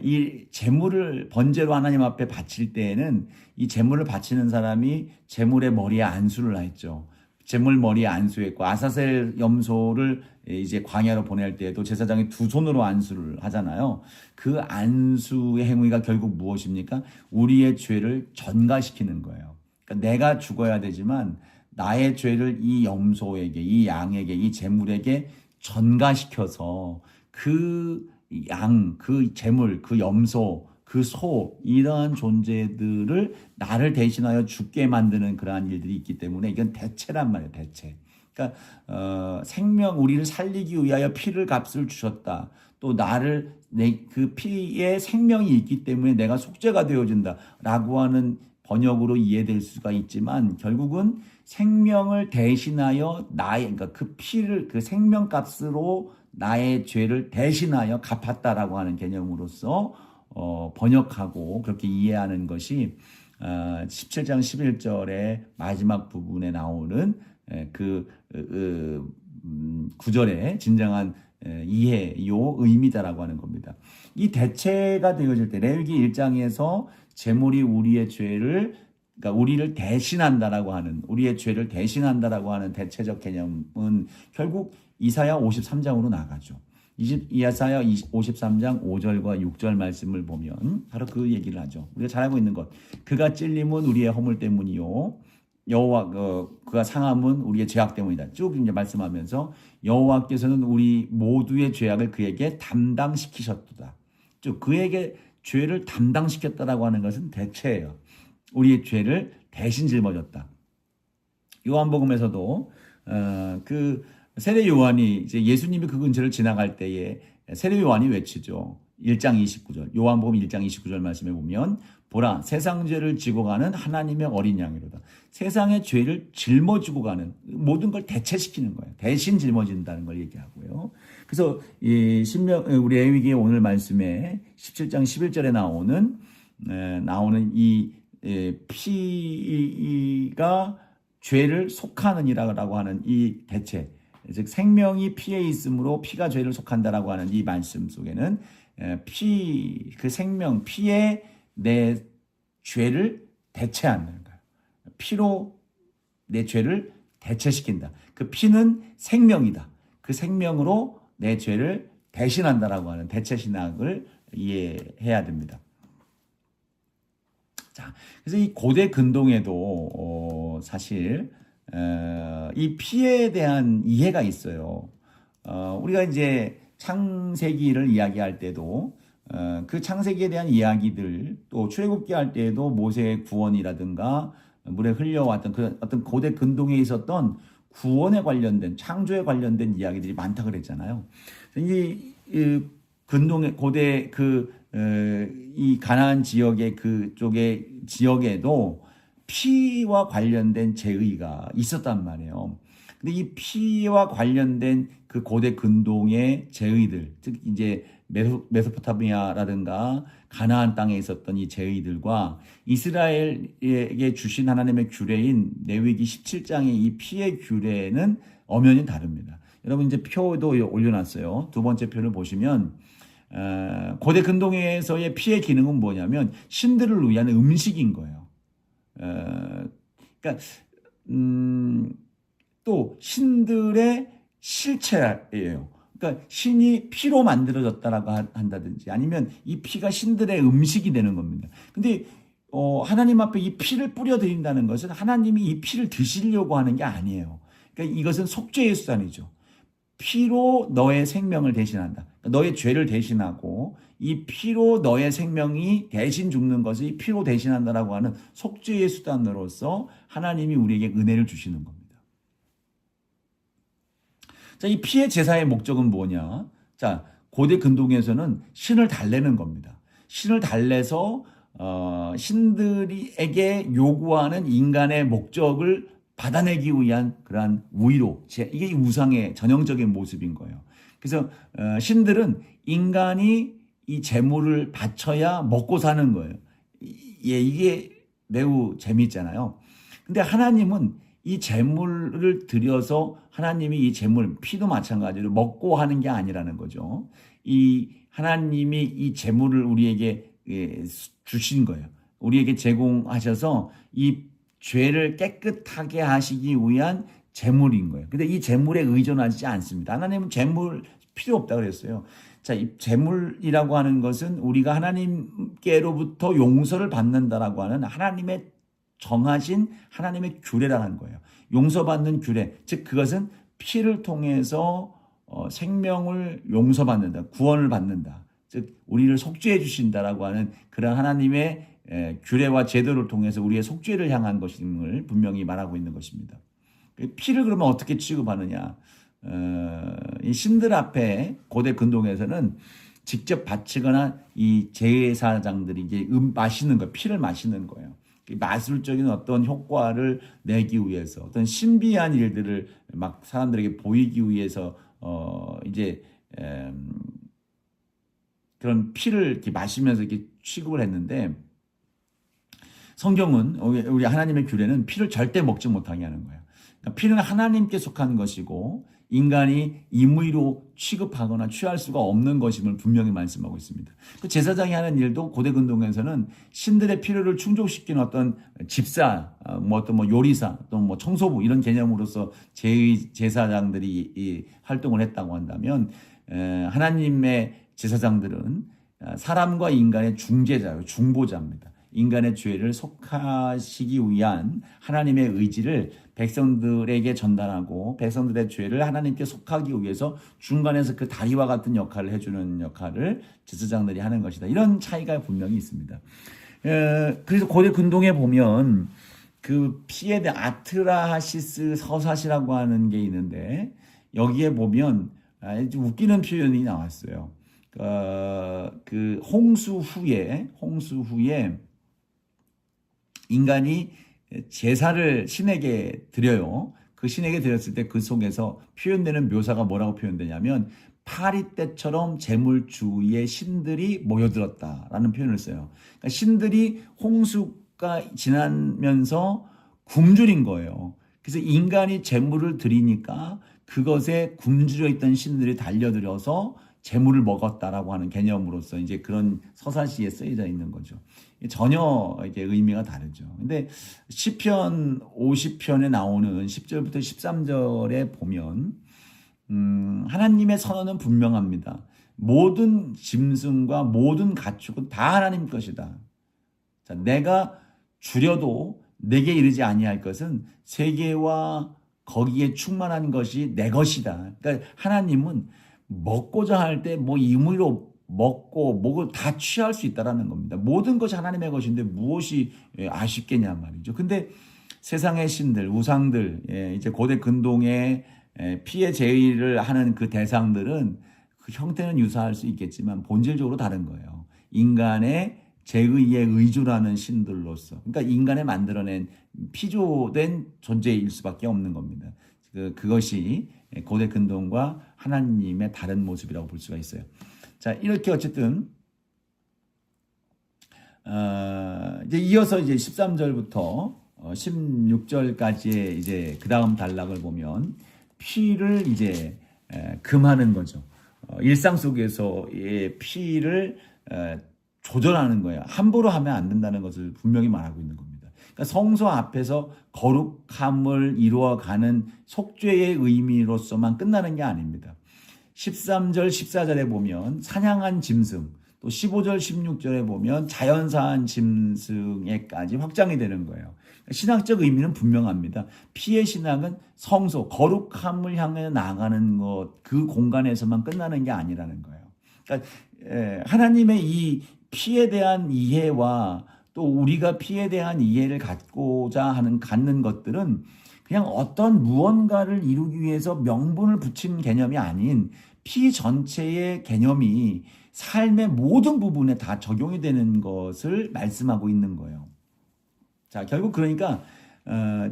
이 제물을 번제로 하나님 앞에 바칠 때에는 이 제물을 바치는 사람이 제물의 머리에 안수를 했죠. 제물 머리에 안수했고, 아사셀 염소를 이제 광야로 보낼 때에도 제사장이 두 손으로 안수를 하잖아요. 그 안수의 행위가 결국 무엇입니까? 우리의 죄를 전가시키는 거예요. 그러니까 내가 죽어야 되지만 나의 죄를 이 염소에게, 이 양에게, 이 제물에게 전가시켜서 그 양, 그 제물, 그 염소, 그 소, 이러한 존재들을 나를 대신하여 죽게 만드는 그러한 일들이 있기 때문에 이건 대체란 말이에요, 대체. 그러니까 우리를 살리기 위하여 피를 값을 주셨다. 또 나를 그 피에 생명이 있기 때문에 내가 속죄가 되어진다라고 하는 번역으로 이해될 수가 있지만, 결국은 생명을 대신하여 그러니까 그 피를, 그 생명값으로 나의 죄를 대신하여 갚았다라고 하는 개념으로서 번역하고 그렇게 이해하는 것이 17장 11절의 마지막 부분에 나오는 그 구절의 진정한 이해요, 의미다라고 하는 겁니다. 이 대체가 되어질 때 레위기 1장에서 제물이 우리의 죄를, 그러니까 우리를 대신한다라고 하는, 우리의 죄를 대신한다라고 하는 대체적 개념은 결국 이사야 53장으로 나가죠. 이사야 53장 5절과 6절 말씀을 보면 바로 그 얘기를 하죠. 우리가 잘 알고 있는 것. 그가 찔림은 우리의 허물 때문이요, 그가 상함은 우리의 죄악 때문이다. 쭉 이제 말씀하면서 여호와께서는 우리 모두의 죄악을 그에게 담당시키셨도다. 쭉 그에게 죄를 담당시켰다라고 하는 것은 대체예요. 우리의 죄를 대신 짊어졌다. 요한복음에서도 그 세례 요한이 이제 예수님이 그 근처를 지나갈 때에 세례 요한이 외치죠. 1장 29절. 요한복음 1장 29절 말씀에 보면 보라 세상 죄를 지고 가는 하나님의 어린 양이로다. 세상의 죄를 짊어지고 가는 모든 걸 대체시키는 거예요. 대신 짊어진다는 걸 얘기하고요. 그래서 이 우리 레위기 오늘 말씀에 17장 11절에 나오는 이 피가 죄를 속하느니라고 하는 이 대체, 즉 생명이 피에 있으므로 피가 죄를 속한다라고 하는 이 말씀 속에는 그 생명 피에 내 죄를 대체하는 거예요. 피로 내 죄를 대체시킨다. 그 피는 생명이다. 그 생명으로 내 죄를 대신한다라고 하는 대체 신학을 이해해야 됩니다. 자, 그래서 이 고대 근동에도 사실 이 피에 대한 이해가 있어요. 우리가 이제 창세기를 이야기할 때도 그 창세기에 대한 이야기들, 또 출애굽기 할 때에도 모세의 구원이라든가 물에 흘려왔던 그 어떤 고대 근동에 있었던 구원에 관련된, 창조에 관련된 이야기들이 많다 그랬잖아요. 이 근동의 고대 이 가나안 지역의 그쪽의 지역에도 피와 관련된 제의가 있었단 말이에요. 근데 이 피와 관련된 그 고대 근동의 제의들, 즉 이제 메소포타미아라든가 가나안 땅에 있었던 이 제의들과 이스라엘에게 주신 하나님의 규례인 레위기 17장의 이 피의 규례는 엄연히 다릅니다. 여러분 이제 표도 올려놨어요. 두 번째 표를 보시면 고대 근동에서의 피의 기능은 뭐냐면 신들을 위한 음식인 거예요. 그러니까 또 신들의 실체예요. 그러니까 신이 피로 만들어졌다라고 한다든지 아니면 이 피가 신들의 음식이 되는 겁니다. 근데 하나님 앞에 이 피를 뿌려드린다는 것은 하나님이 이 피를 드시려고 하는 게 아니에요. 그러니까 이것은 속죄의 수단이죠. 피로 너의 생명을 대신한다. 너의 죄를 대신하고 이 피로 너의 생명이 대신 죽는 것을 이 피로 대신한다라고 하는 속죄의 수단으로서 하나님이 우리에게 은혜를 주시는 겁니다. 자, 이 피의 제사의 목적은 뭐냐? 자, 고대 근동에서는 신을 달래는 겁니다. 신을 달래서 신들에게 요구하는 인간의 목적을 받아내기 위한 그러한 위로, 이게 우상의 전형적인 모습인 거예요. 그래서 신들은 인간이 이 제물을 바쳐야 먹고 사는 거예요. 이게 매우 재미있잖아요. 근데 하나님은 이 제물을 드려서 하나님이 이 제물, 피도 마찬가지로 먹고 하는 게 아니라는 거죠. 이 하나님이 이 제물을 우리에게 주신 거예요. 우리에게 제공하셔서 이 죄를 깨끗하게 하시기 위한 제물인 거예요. 근데 이 제물에 의존하지 않습니다. 하나님은 제물 필요 없다고 그랬어요. 자, 이 제물이라고 하는 것은 우리가 하나님께로부터 용서를 받는다라고 하는 하나님의 정하신 하나님의 규례라는 거예요. 용서받는 규례, 즉 그것은 피를 통해서 생명을 용서받는다, 구원을 받는다. 즉 우리를 속죄해 주신다라고 하는 그런 하나님의 규례와 제도를 통해서 우리의 속죄를 향한 것임을 분명히 말하고 있는 것입니다. 피를 그러면 어떻게 취급하느냐? 이 신들 앞에 고대 근동에서는 직접 바치거나 이 제사장들이 이제 마시는 거, 피를 마시는 거예요. 마술적인 어떤 효과를 내기 위해서 어떤 신비한 일들을 막 사람들에게 보이기 위해서 이제 그런 피를 이렇게 마시면서 이렇게 취급을 했는데 성경은 우리 하나님의 규례는 피를 절대 먹지 못하게 하는 거예요. 그러니까 피는 하나님께 속한 것이고 인간이 임의로 취급하거나 취할 수가 없는 것임을 분명히 말씀하고 있습니다. 그 제사장이 하는 일도 고대 근동에서는 신들의 필요를 충족시키는 어떤 집사, 어떤 요리사, 또 청소부 이런 개념으로서 제사장들이 이 활동을 했다고 한다면 하나님의 제사장들은 사람과 인간의 중재자요, 중보자입니다. 인간의 죄를 속하시기 위한 하나님의 의지를 백성들에게 전달하고 백성들의 죄를 하나님께 속하기 위해서 중간에서 그 다리와 같은 역할을 해주는 역할을 제사장들이 하는 것이다. 이런 차이가 분명히 있습니다. 그래서 고대 근동에 보면 그 피에 대한 아트라하시스 서사시라고 하는 게 있는데 여기에 보면 아주 웃기는 표현이 나왔어요. 그 홍수 후에 인간이 제사를 신에게 드려요. 그 신에게 드렸을 때 그 속에서 표현되는 묘사가 뭐라고 표현되냐면 파리떼처럼 재물 주위에 신들이 모여들었다라는 표현을 써요. 그러니까 신들이 홍수가 지나면서 굶주린 거예요. 그래서 인간이 재물을 드리니까 그것에 굶주려 있던 신들이 달려들어서 재물을 먹었다라고 하는 개념으로서 이제 그런 서사시에 쓰여져 있는 거죠. 전혀 이제 의미가 다르죠. 근데 시편 50편에 나오는 10절부터 13절에 보면 하나님의 선언은 분명합니다. 모든 짐승과 모든 가축은 다 하나님 것이다. 자, 내가 주려도 내게 이르지 아니할 것은 세계와 거기에 충만한 것이 내 것이다. 그러니까 하나님은 먹고자 할 때 뭐 임의로 먹고 목을 다 취할 수 있다라는 겁니다. 모든 것이 하나님의 것인데 무엇이 아쉽겠냐 말이죠. 근데 세상의 신들, 우상들, 이제 고대 근동의 피해 제의를 하는 그 대상들은 그 형태는 유사할 수 있겠지만 본질적으로 다른 거예요. 인간의 제의에 의존하는 신들로서, 그러니까 인간에 만들어낸 피조된 존재일 수밖에 없는 겁니다. 그것이 고대 근동과 하나님의 다른 모습이라고 볼 수가 있어요. 자, 이렇게 어쨌든 이제 이어서 이제 13절부터 16절까지의 이제 그 다음 단락을 보면 피를 이제 금하는 거죠. 일상 속에서의 피를 조절하는 거예요. 함부로 하면 안 된다는 것을 분명히 말하고 있는 겁니다. 그러니까 성소 앞에서 거룩함을 이루어가는 속죄의 의미로서만 끝나는 게 아닙니다. 13절, 14절에 보면 사냥한 짐승, 또 15절, 16절에 보면 자연사한 짐승에까지 확장이 되는 거예요. 신학적 의미는 분명합니다. 피의 신학은 성소, 거룩함을 향해 나아가는 것, 그 공간에서만 끝나는 게 아니라는 거예요. 그러니까 하나님의 이 피에 대한 이해와 또 우리가 피에 대한 이해를 갖는 것들은 그냥 어떤 무언가를 이루기 위해서 명분을 붙인 개념이 아닌 피 전체의 개념이 삶의 모든 부분에 다 적용이 되는 것을 말씀하고 있는 거예요. 자, 결국 그러니까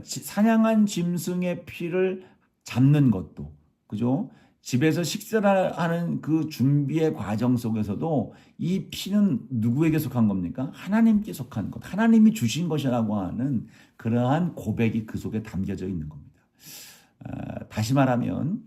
사냥한 짐승의 피를 잡는 것도, 그죠? 집에서 식사를 하는 그 준비의 과정 속에서도 이 피는 누구에게 속한 겁니까? 하나님께 속한 것, 하나님이 주신 것이라고 하는 그러한 고백이 그 속에 담겨져 있는 겁니다. 다시 말하면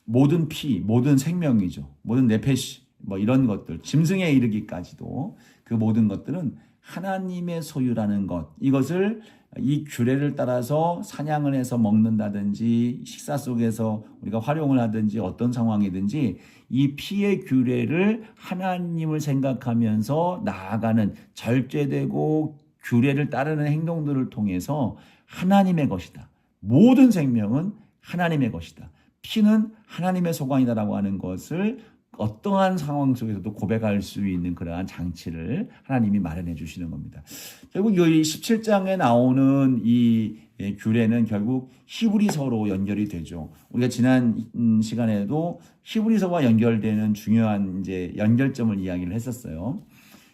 모든 피, 모든 생명이죠. 모든 네페시, 뭐 이런 것들, 짐승에 이르기까지도 그 모든 것들은 하나님의 소유라는 것, 이것을 이 규례를 따라서 사냥을 해서 먹는다든지 식사 속에서 우리가 활용을 하든지 어떤 상황이든지 이 피의 규례를 하나님을 생각하면서 나아가는 절제되고 규례를 따르는 행동들을 통해서 하나님의 것이다. 모든 생명은 하나님의 것이다. 피는 하나님의 소관이다라고 하는 것을 어떠한 상황 속에서도 고백할 수 있는 그러한 장치를 하나님이 마련해 주시는 겁니다. 결국 이 17장에 나오는 이 규례는 결국 히브리서로 연결이 되죠. 우리가 지난 시간에도 히브리서와 연결되는 중요한 이제 연결점을 이야기를 했었어요.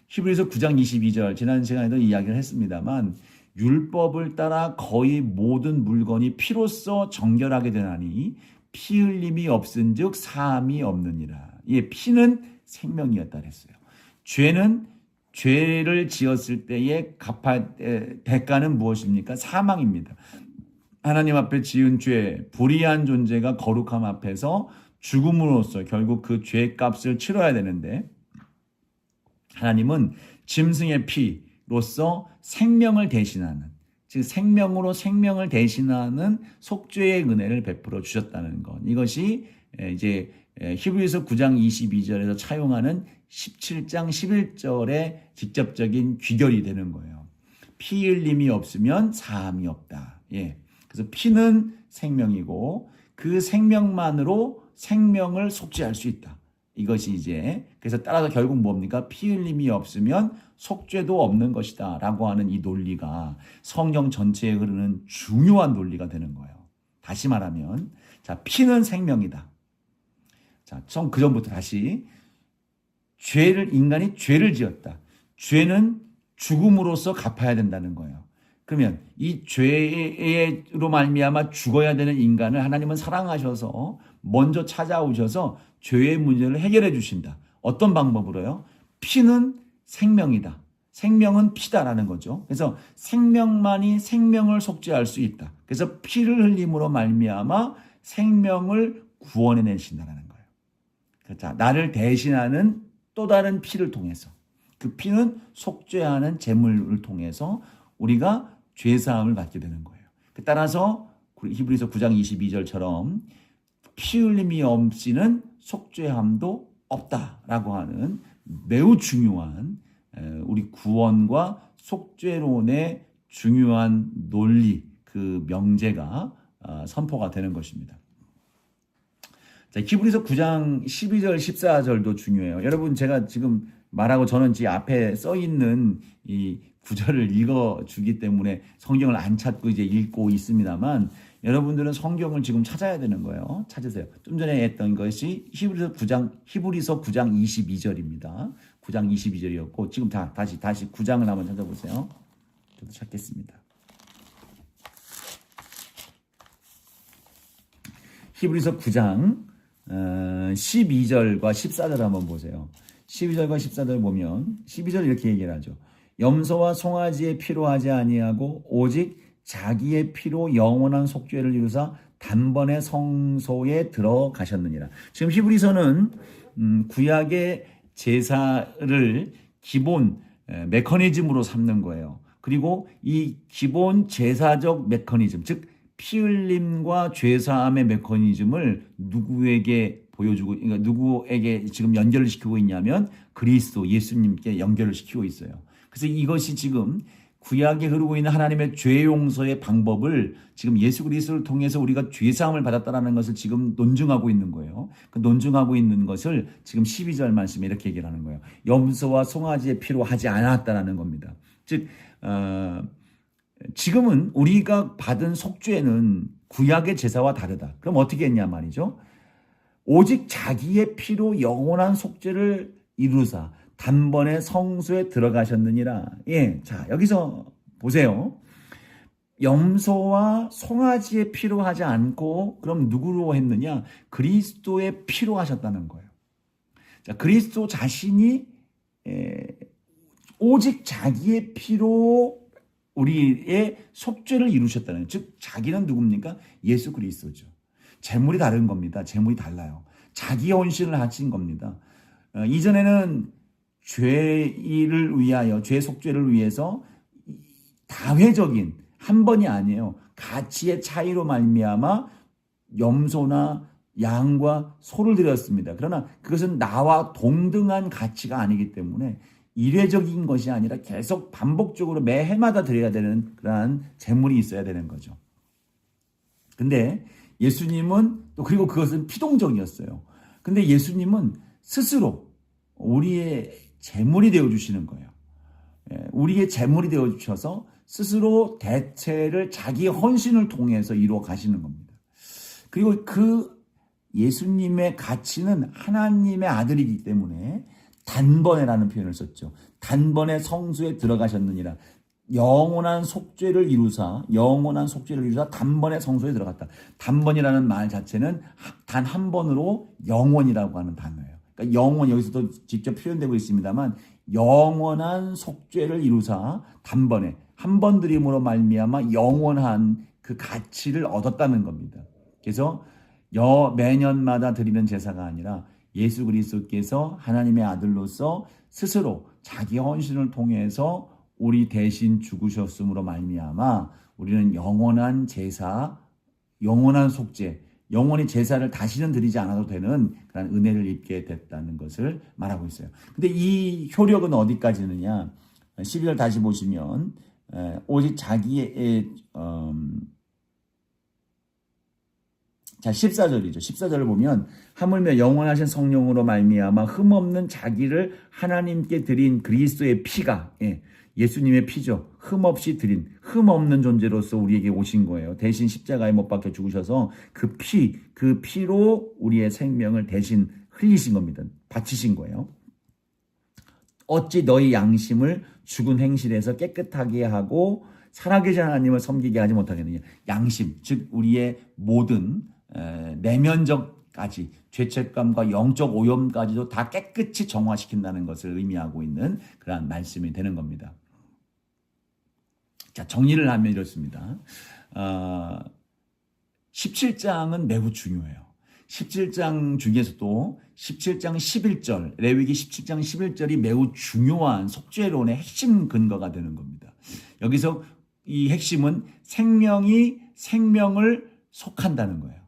히브리서 9장 22절 지난 시간에도 이야기를 했습니다만 율법을 따라 거의 모든 물건이 피로써 정결하게 되나니 피 흘림이 없은즉 사함이 없느니라. 예, 피는 생명이었다 그랬어요. 죄는 죄를 지었을 때의 대가는 무엇입니까? 사망입니다. 하나님 앞에 지은 죄, 불의한 존재가 거룩함 앞에서 죽음으로써 결국 그 죄값을 치러야 되는데 하나님은 짐승의 피로서 생명을 대신하는, 즉 생명으로 생명을 대신하는 속죄의 은혜를 베풀어 주셨다는 것. 이것이 이제 히브리서 9장 22절에서 차용하는 17장 11절의 직접적인 귀결이 되는 거예요. 피 흘림이 없으면 사함이 없다. 예. 그래서 피는 생명이고 그 생명만으로 생명을 속죄할 수 있다. 이것이 이제 그래서 따라서 결국 뭡니까? 피 흘림이 없으면 속죄도 없는 것이다 라고 하는 이 논리가 성경 전체에 흐르는 중요한 논리가 되는 거예요. 다시 말하면 자, 피는 생명이다. 자, 그 전부터 다시 인간이 죄를 지었다. 죄는 죽음으로써 갚아야 된다는 거예요. 그러면 이 죄로 말미암아 죽어야 되는 인간을 하나님은 사랑하셔서 먼저 찾아오셔서 죄의 문제를 해결해 주신다. 어떤 방법으로요? 피는 생명이다. 생명은 피다라는 거죠. 그래서 생명만이 생명을 속죄할 수 있다. 그래서 피를 흘림으로 말미암아 생명을 구원해 내신다는 거예요. 자, 나를 대신하는 또 다른 피를 통해서 그 피는 속죄하는 제물을 통해서 우리가 죄사함을 받게 되는 거예요. 따라서 히브리서 9장 22절처럼 피 흘림이 없이는 속죄함도 없다라고 하는 매우 중요한 우리 구원과 속죄론의 중요한 논리, 그 명제가 선포가 되는 것입니다. 자, 히브리서 9장 12절 14절도 중요해요. 여러분 제가 지금 말하고 저는 지 앞에 써 있는 이 구절을 읽어주기 때문에 성경을 안 찾고 이제 읽고 있습니다만 여러분들은 성경을 지금 찾아야 되는 거예요. 찾으세요. 좀 전에 했던 것이 히브리서 9장 22절입니다. 9장 22절이었고 지금 다시 9장을 한번 찾아보세요. 저도 찾겠습니다. 히브리서 9장 12절과 14절 한번 보세요. 12절과 14절 보면 12절 이렇게 얘기를 하죠. 염소와 송아지의 피로 하지 아니하고 오직 자기의 피로 영원한 속죄를 이루사 단번에 성소에 들어가셨느니라. 지금 히브리서는 구약의 제사를 기본 메커니즘으로 삼는 거예요. 그리고 이 기본 제사적 메커니즘, 즉 피 흘림과 죄사함의 메커니즘을 누구에게 보여주고, 그러니까 누구에게 지금 연결을 시키고 있냐면 그리스도 예수님께 연결을 시키고 있어요. 그래서 이것이 지금 구약에 흐르고 있는 하나님의 죄 용서의 방법을 지금 예수 그리스도를 통해서 우리가 죄 사함을 받았다라는 것을 지금 논증하고 있는 거예요. 그 논증하고 있는 것을 지금 12절 말씀에 이렇게 얘기를 하는 거예요. 염소와 송아지의 피로 하지 않았다라는 겁니다. 즉 지금은 우리가 받은 속죄는 구약의 제사와 다르다. 그럼 어떻게 했냐 말이죠. 오직 자기의 피로 영원한 속죄를 이루사 단번에 성소에 들어가셨느니라. 예, 자 여기서 보세요. 염소와 송아지의 피로 하지 않고 그럼 누구로 했느냐? 그리스도의 피로 하셨다는 거예요. 자, 그리스도 자신이 오직 자기의 피로 우리의 속죄를 이루셨다는 거예요. 즉 자기는 누굽니까? 예수 그리스도죠. 제물이 다른 겁니다. 제물이 달라요. 자기 헌신을 하신 겁니다. 이전에는 죄를 위하여 죄 속죄를 위해서 다회적인 한 번이 아니에요. 가치의 차이로 말미암아 염소나 양과 소를 드렸습니다. 그러나 그것은 나와 동등한 가치가 아니기 때문에 일회적인 것이 아니라 계속 반복적으로 매 해마다 드려야 되는 그러한 제물이 있어야 되는 거죠. 근데 예수님은 또 그리고 그것은 피동적이었어요. 근데 예수님은 스스로 우리의 제물이 되어주시는 거예요. 우리의 제물이 되어주셔서 스스로 대체를 자기 헌신을 통해서 이루어 가시는 겁니다. 그리고 그 예수님의 가치는 하나님의 아들이기 때문에 단번에라는 표현을 썼죠. 단번에 성소에 들어가셨느니라. 영원한 속죄를 이루사 단번에 성소에 들어갔다. 단번이라는 말 자체는 단 한 번으로 영원이라고 하는 단어예요. 그러니까 영원 여기서도 직접 표현되고 있습니다만 영원한 속죄를 이루사 단번에 한 번 드림으로 말미암아 영원한 그 가치를 얻었다는 겁니다. 그래서 매년마다 드리는 제사가 아니라 예수 그리스도께서 하나님의 아들로서 스스로 자기 헌신을 통해서 우리 대신 죽으셨음으로 말미암아 우리는 영원한 제사, 영원한 속죄, 영원히 제사를 다시는 드리지 않아도 되는 그런 은혜를 입게 됐다는 것을 말하고 있어요. 근데 이 효력은 어디까지 있느냐? 12절 다시 보시면 오직 자기의 자 14절이죠. 14절을 보면 하물며 영원하신 성령으로 말미암아 흠없는 자기를 하나님께 드린 그리스도의 피가 예수님의 피죠. 흠없이 드린 흠없는 존재로서 우리에게 오신 거예요. 대신 십자가에 못 박혀 죽으셔서 그 피로 우리의 생명을 대신 흘리신 겁니다. 바치신 거예요. 어찌 너희 양심을 죽은 행실에서 깨끗하게 하고 살아계신 하나님을 섬기게 하지 못하겠느냐. 양심, 즉 우리의 모든 내면적까지 죄책감과 영적 오염까지도 다 깨끗이 정화시킨다는 것을 의미하고 있는 그러한 말씀이 되는 겁니다. 자, 정리를 하면 이렇습니다. 17장은 매우 중요해요. 17장 중에서도 17장 11절, 레위기 17장 11절이 매우 중요한 속죄론의 핵심 근거가 되는 겁니다. 여기서 이 핵심은 생명이 생명을 속한다는 거예요.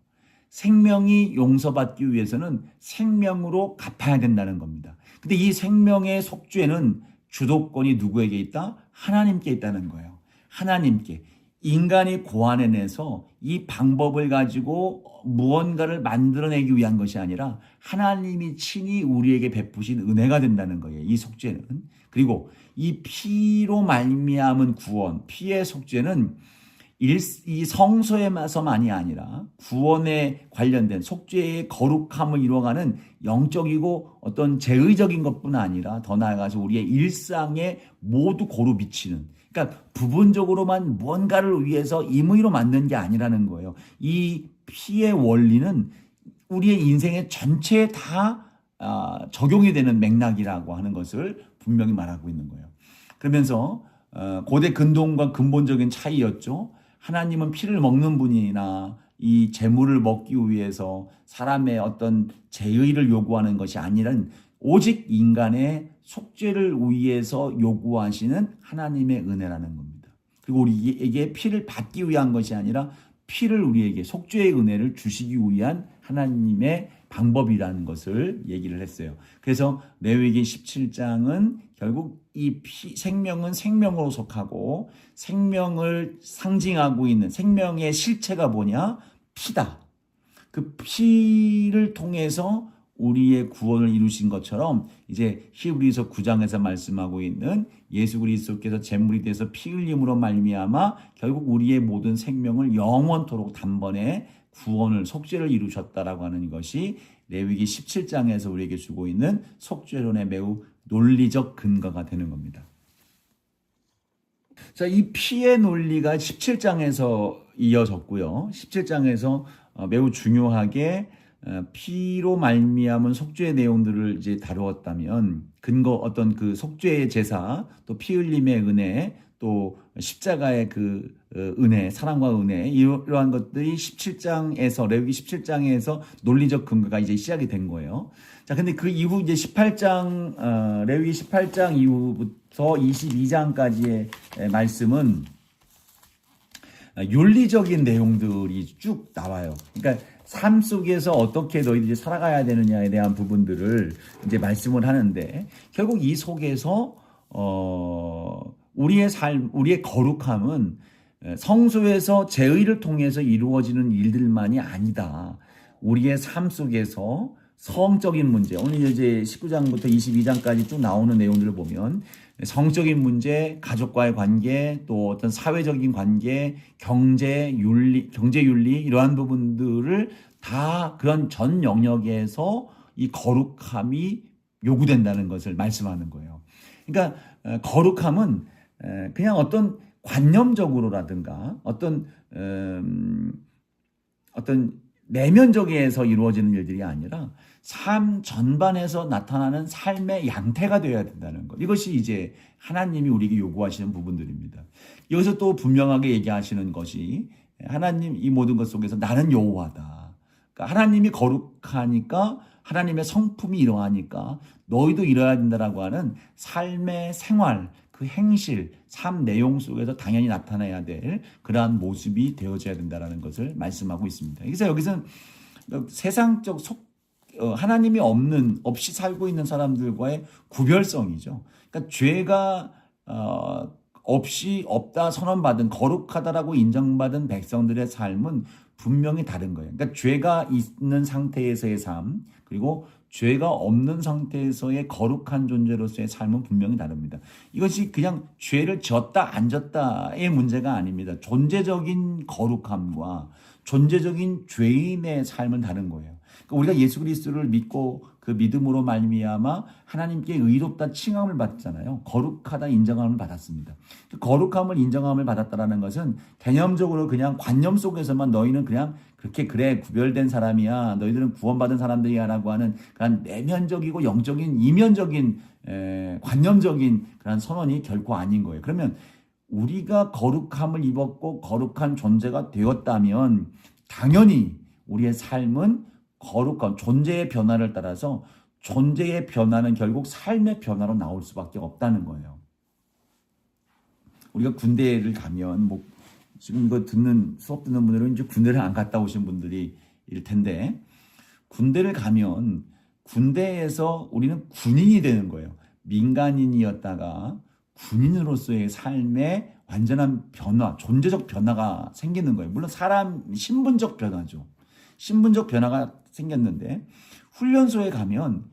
생명이 용서받기 위해서는 생명으로 갚아야 된다는 겁니다. 근데 이 생명의 속죄는 주도권이 누구에게 있다? 하나님께 있다는 거예요. 하나님께. 인간이 고안해내서 이 방법을 가지고 무언가를 만들어내기 위한 것이 아니라 하나님이 친히 우리에게 베푸신 은혜가 된다는 거예요. 이 속죄는. 그리고 이 피로 말미암은 구원, 피의 속죄는 이 성소에서만이 아니라 구원에 관련된 속죄의 거룩함을 이루어가는 영적이고 어떤 제의적인 것뿐 아니라 더 나아가서 우리의 일상에 모두 고루 미치는, 그러니까 부분적으로만 무언가를 위해서 임의로 만든 게 아니라는 거예요. 이 피의 원리는 우리의 인생의 전체에 다 적용이 되는 맥락이라고 하는 것을 분명히 말하고 있는 거예요. 그러면서 고대 근동과 근본적인 차이였죠. 하나님은 피를 먹는 분이나 이 제물을 먹기 위해서 사람의 어떤 제의를 요구하는 것이 아니라 오직 인간의 속죄를 위해서 요구하시는 하나님의 은혜라는 겁니다. 그리고 우리에게 피를 받기 위한 것이 아니라 피를 우리에게 속죄의 은혜를 주시기 위한 하나님의 방법이라는 것을 얘기를 했어요. 그래서 레위기 17장은 결국 이 생명은 생명으로 속하고 생명을 상징하고 있는 생명의 실체가 뭐냐? 피다. 그 피를 통해서 우리의 구원을 이루신 것처럼 이제 히브리서 9장에서 말씀하고 있는 예수 그리스도께서 제물이 돼서 피 흘림으로 말미암아 결국 우리의 모든 생명을 영원토록 단번에 구원을 속죄를 이루셨다라고 하는 것이 레위기 17장에서 우리에게 주고 있는 속죄론의 매우 논리적 근거가 되는 겁니다. 자, 이 피의 논리가 17장에서 이어졌고요. 17장에서 매우 중요하게 피로 말미암은 속죄의 내용들을 이제 다루었다면 어떤 그 속죄의 제사, 또 피 흘림의 은혜, 또 십자가의 그 은혜, 사랑과 은혜, 이러한 것들이 17장에서 레위기 17장에서 논리적 근거가 이제 시작이 된 거예요. 자, 근데 그 이후 이제 18장 레위기 18장 이후부터 22장까지의 말씀은 윤리적인 내용들이 쭉 나와요. 그러니까 삶 속에서 어떻게 너희들이 살아가야 되느냐에 대한 부분들을 이제 말씀을 하는데 결국 이 속에서 우리의 삶, 우리의 거룩함은 성소에서 제의를 통해서 이루어지는 일들만이 아니다. 우리의 삶 속에서 성적인 문제, 오늘 이제 19장부터 22장까지 쭉 나오는 내용들을 보면 성적인 문제, 가족과의 관계, 또 어떤 사회적인 관계, 경제 윤리 이러한 부분들을 다 그런 전 영역에서 이 거룩함이 요구된다는 것을 말씀하는 거예요. 그러니까 거룩함은 그냥 어떤 관념적으로라든가 어떤 내면적에서 이루어지는 일들이 아니라 삶 전반에서 나타나는 삶의 양태가 되어야 된다는 것. 이것이 이제 하나님이 우리에게 요구하시는 부분들입니다. 여기서 또 분명하게 얘기하시는 것이 하나님 이 모든 것 속에서 나는 여호와다. 그러니까 하나님이 거룩하니까 하나님의 성품이 이러하니까 너희도 이뤄야 된다라고 하는 삶의 생활, 그 행실, 삶 내용 속에서 당연히 나타나야 될 그러한 모습이 되어져야 된다는 것을 말씀하고 있습니다. 그래서 여기서는 세상적 하나님이 없이 살고 있는 사람들과의 구별성이죠. 그러니까 죄가 없이 없다 선언받은 거룩하다라고 인정받은 백성들의 삶은 분명히 다른 거예요. 그러니까 죄가 있는 상태에서의 삶, 그리고 죄가 없는 상태에서의 거룩한 존재로서의 삶은 분명히 다릅니다. 이것이 그냥 죄를 졌다 안 졌다의 문제가 아닙니다. 존재적인 거룩함과 존재적인 죄인의 삶은 다른 거예요. 그러니까 우리가 예수 그리스도를 믿고 그 믿음으로 말미암아 하나님께 의롭다 칭함을 받잖아요. 거룩하다 인정함을 받았습니다. 그 거룩함을 인정함을 받았다라는 것은 개념적으로 그냥 관념 속에서만 너희는 그냥 그렇게 그래 구별된 사람이야, 너희들은 구원받은 사람들이야라고 하는 그런 내면적이고 영적인 이면적인 관념적인 그런 선언이 결코 아닌 거예요. 그러면 우리가 거룩함을 입었고 거룩한 존재가 되었다면 당연히 우리의 삶은 거룩한 존재의 변화를 따라서 존재의 변화는 결국 삶의 변화로 나올 수밖에 없다는 거예요. 우리가 군대를 가면 뭐 지금 이거 수업 듣는 분들은 이제 군대를 안 갔다 오신 분들이 일 텐데, 군대를 가면 군대에서 우리는 군인이 되는 거예요. 민간인이었다가 군인으로서의 삶의 완전한 변화, 존재적 변화가 생기는 거예요. 물론 사람 신분적 변화죠. 신분적 변화가 생겼는데 훈련소에 가면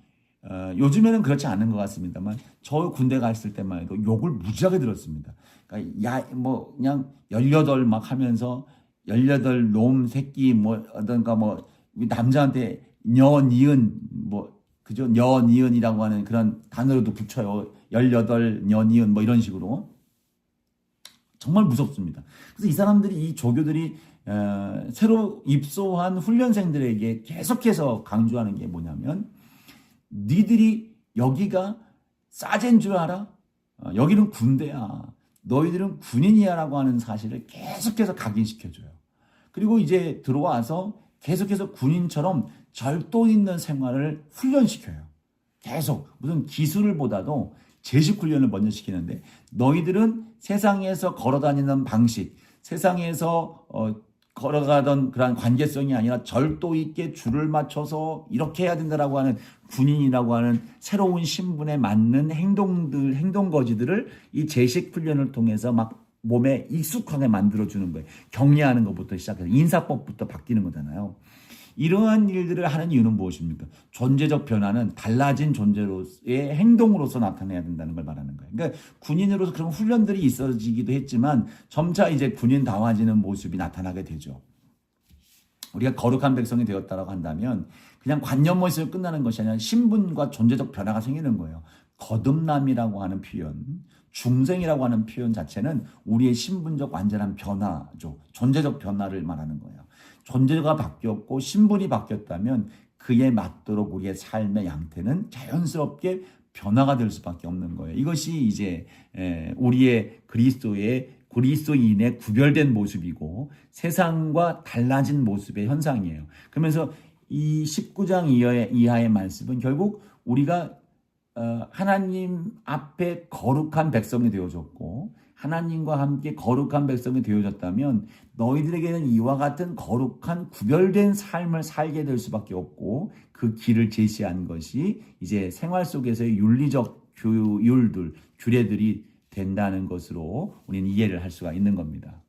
요즘에는 그렇지 않은 것 같습니다만 저 군대 갔을 때만 해도 욕을 무지하게 들었습니다. 그러니까 뭐 그냥 18 막 하면서 18 놈 새끼 뭐 어떤가 뭐 남자한테 니은 뭐 그죠? 니은이라고 하는 그런 단어로도 붙여요. 18 니은 뭐 이런 식으로 정말 무섭습니다. 그래서 이 사람들이 이 조교들이 새로 입소한 훈련생들에게 계속해서 강조하는 게 뭐냐면 니들이 여기가 싸제인 줄 알아? 여기는 군대야. 너희들은 군인이야 라고 하는 사실을 계속해서 각인시켜줘요. 그리고 이제 들어와서 계속해서 군인처럼 절도 있는 생활을 훈련시켜요. 계속 무슨 기술을보다도 제식 훈련을 먼저 시키는데 너희들은 세상에서 걸어다니는 방식, 세상에서 걸어가던 그런 관계성이 아니라 절도 있게 줄을 맞춰서 이렇게 해야 된다라고 하는 군인이라고 하는 새로운 신분에 맞는 행동거지들을 이 제식 훈련을 통해서 막 몸에 익숙하게 만들어주는 거예요. 격려하는 것부터 시작해서 인사법부터 바뀌는 거잖아요. 이러한 일들을 하는 이유는 무엇입니까? 존재적 변화는 달라진 존재로서의 행동으로서 나타내야 된다는 걸 말하는 거예요. 그러니까 군인으로서 그런 훈련들이 있어지기도 했지만 점차 이제 군인다워지는 모습이 나타나게 되죠. 우리가 거룩한 백성이 되었다라고 한다면 그냥 관념에서 끝나는 것이 아니라 신분과 존재적 변화가 생기는 거예요. 거듭남이라고 하는 표현, 중생이라고 하는 표현 자체는 우리의 신분적 완전한 변화죠. 존재적 변화를 말하는 거예요. 존재가 바뀌었고 신분이 바뀌었다면 그에 맞도록 우리의 삶의 양태는 자연스럽게 변화가 될 수밖에 없는 거예요. 이것이 이제 우리의 그리스도인의 구별된 모습이고 세상과 달라진 모습의 현상이에요. 그러면서 이 19장 이하의 말씀은 결국 우리가 하나님 앞에 거룩한 백성이 되어졌고 하나님과 함께 거룩한 백성이 되어졌다면 너희들에게는 이와 같은 거룩한 구별된 삶을 살게 될 수밖에 없고 그 길을 제시한 것이 이제 생활 속에서의 윤리적 규례들이 된다는 것으로 우리는 이해를 할 수가 있는 겁니다.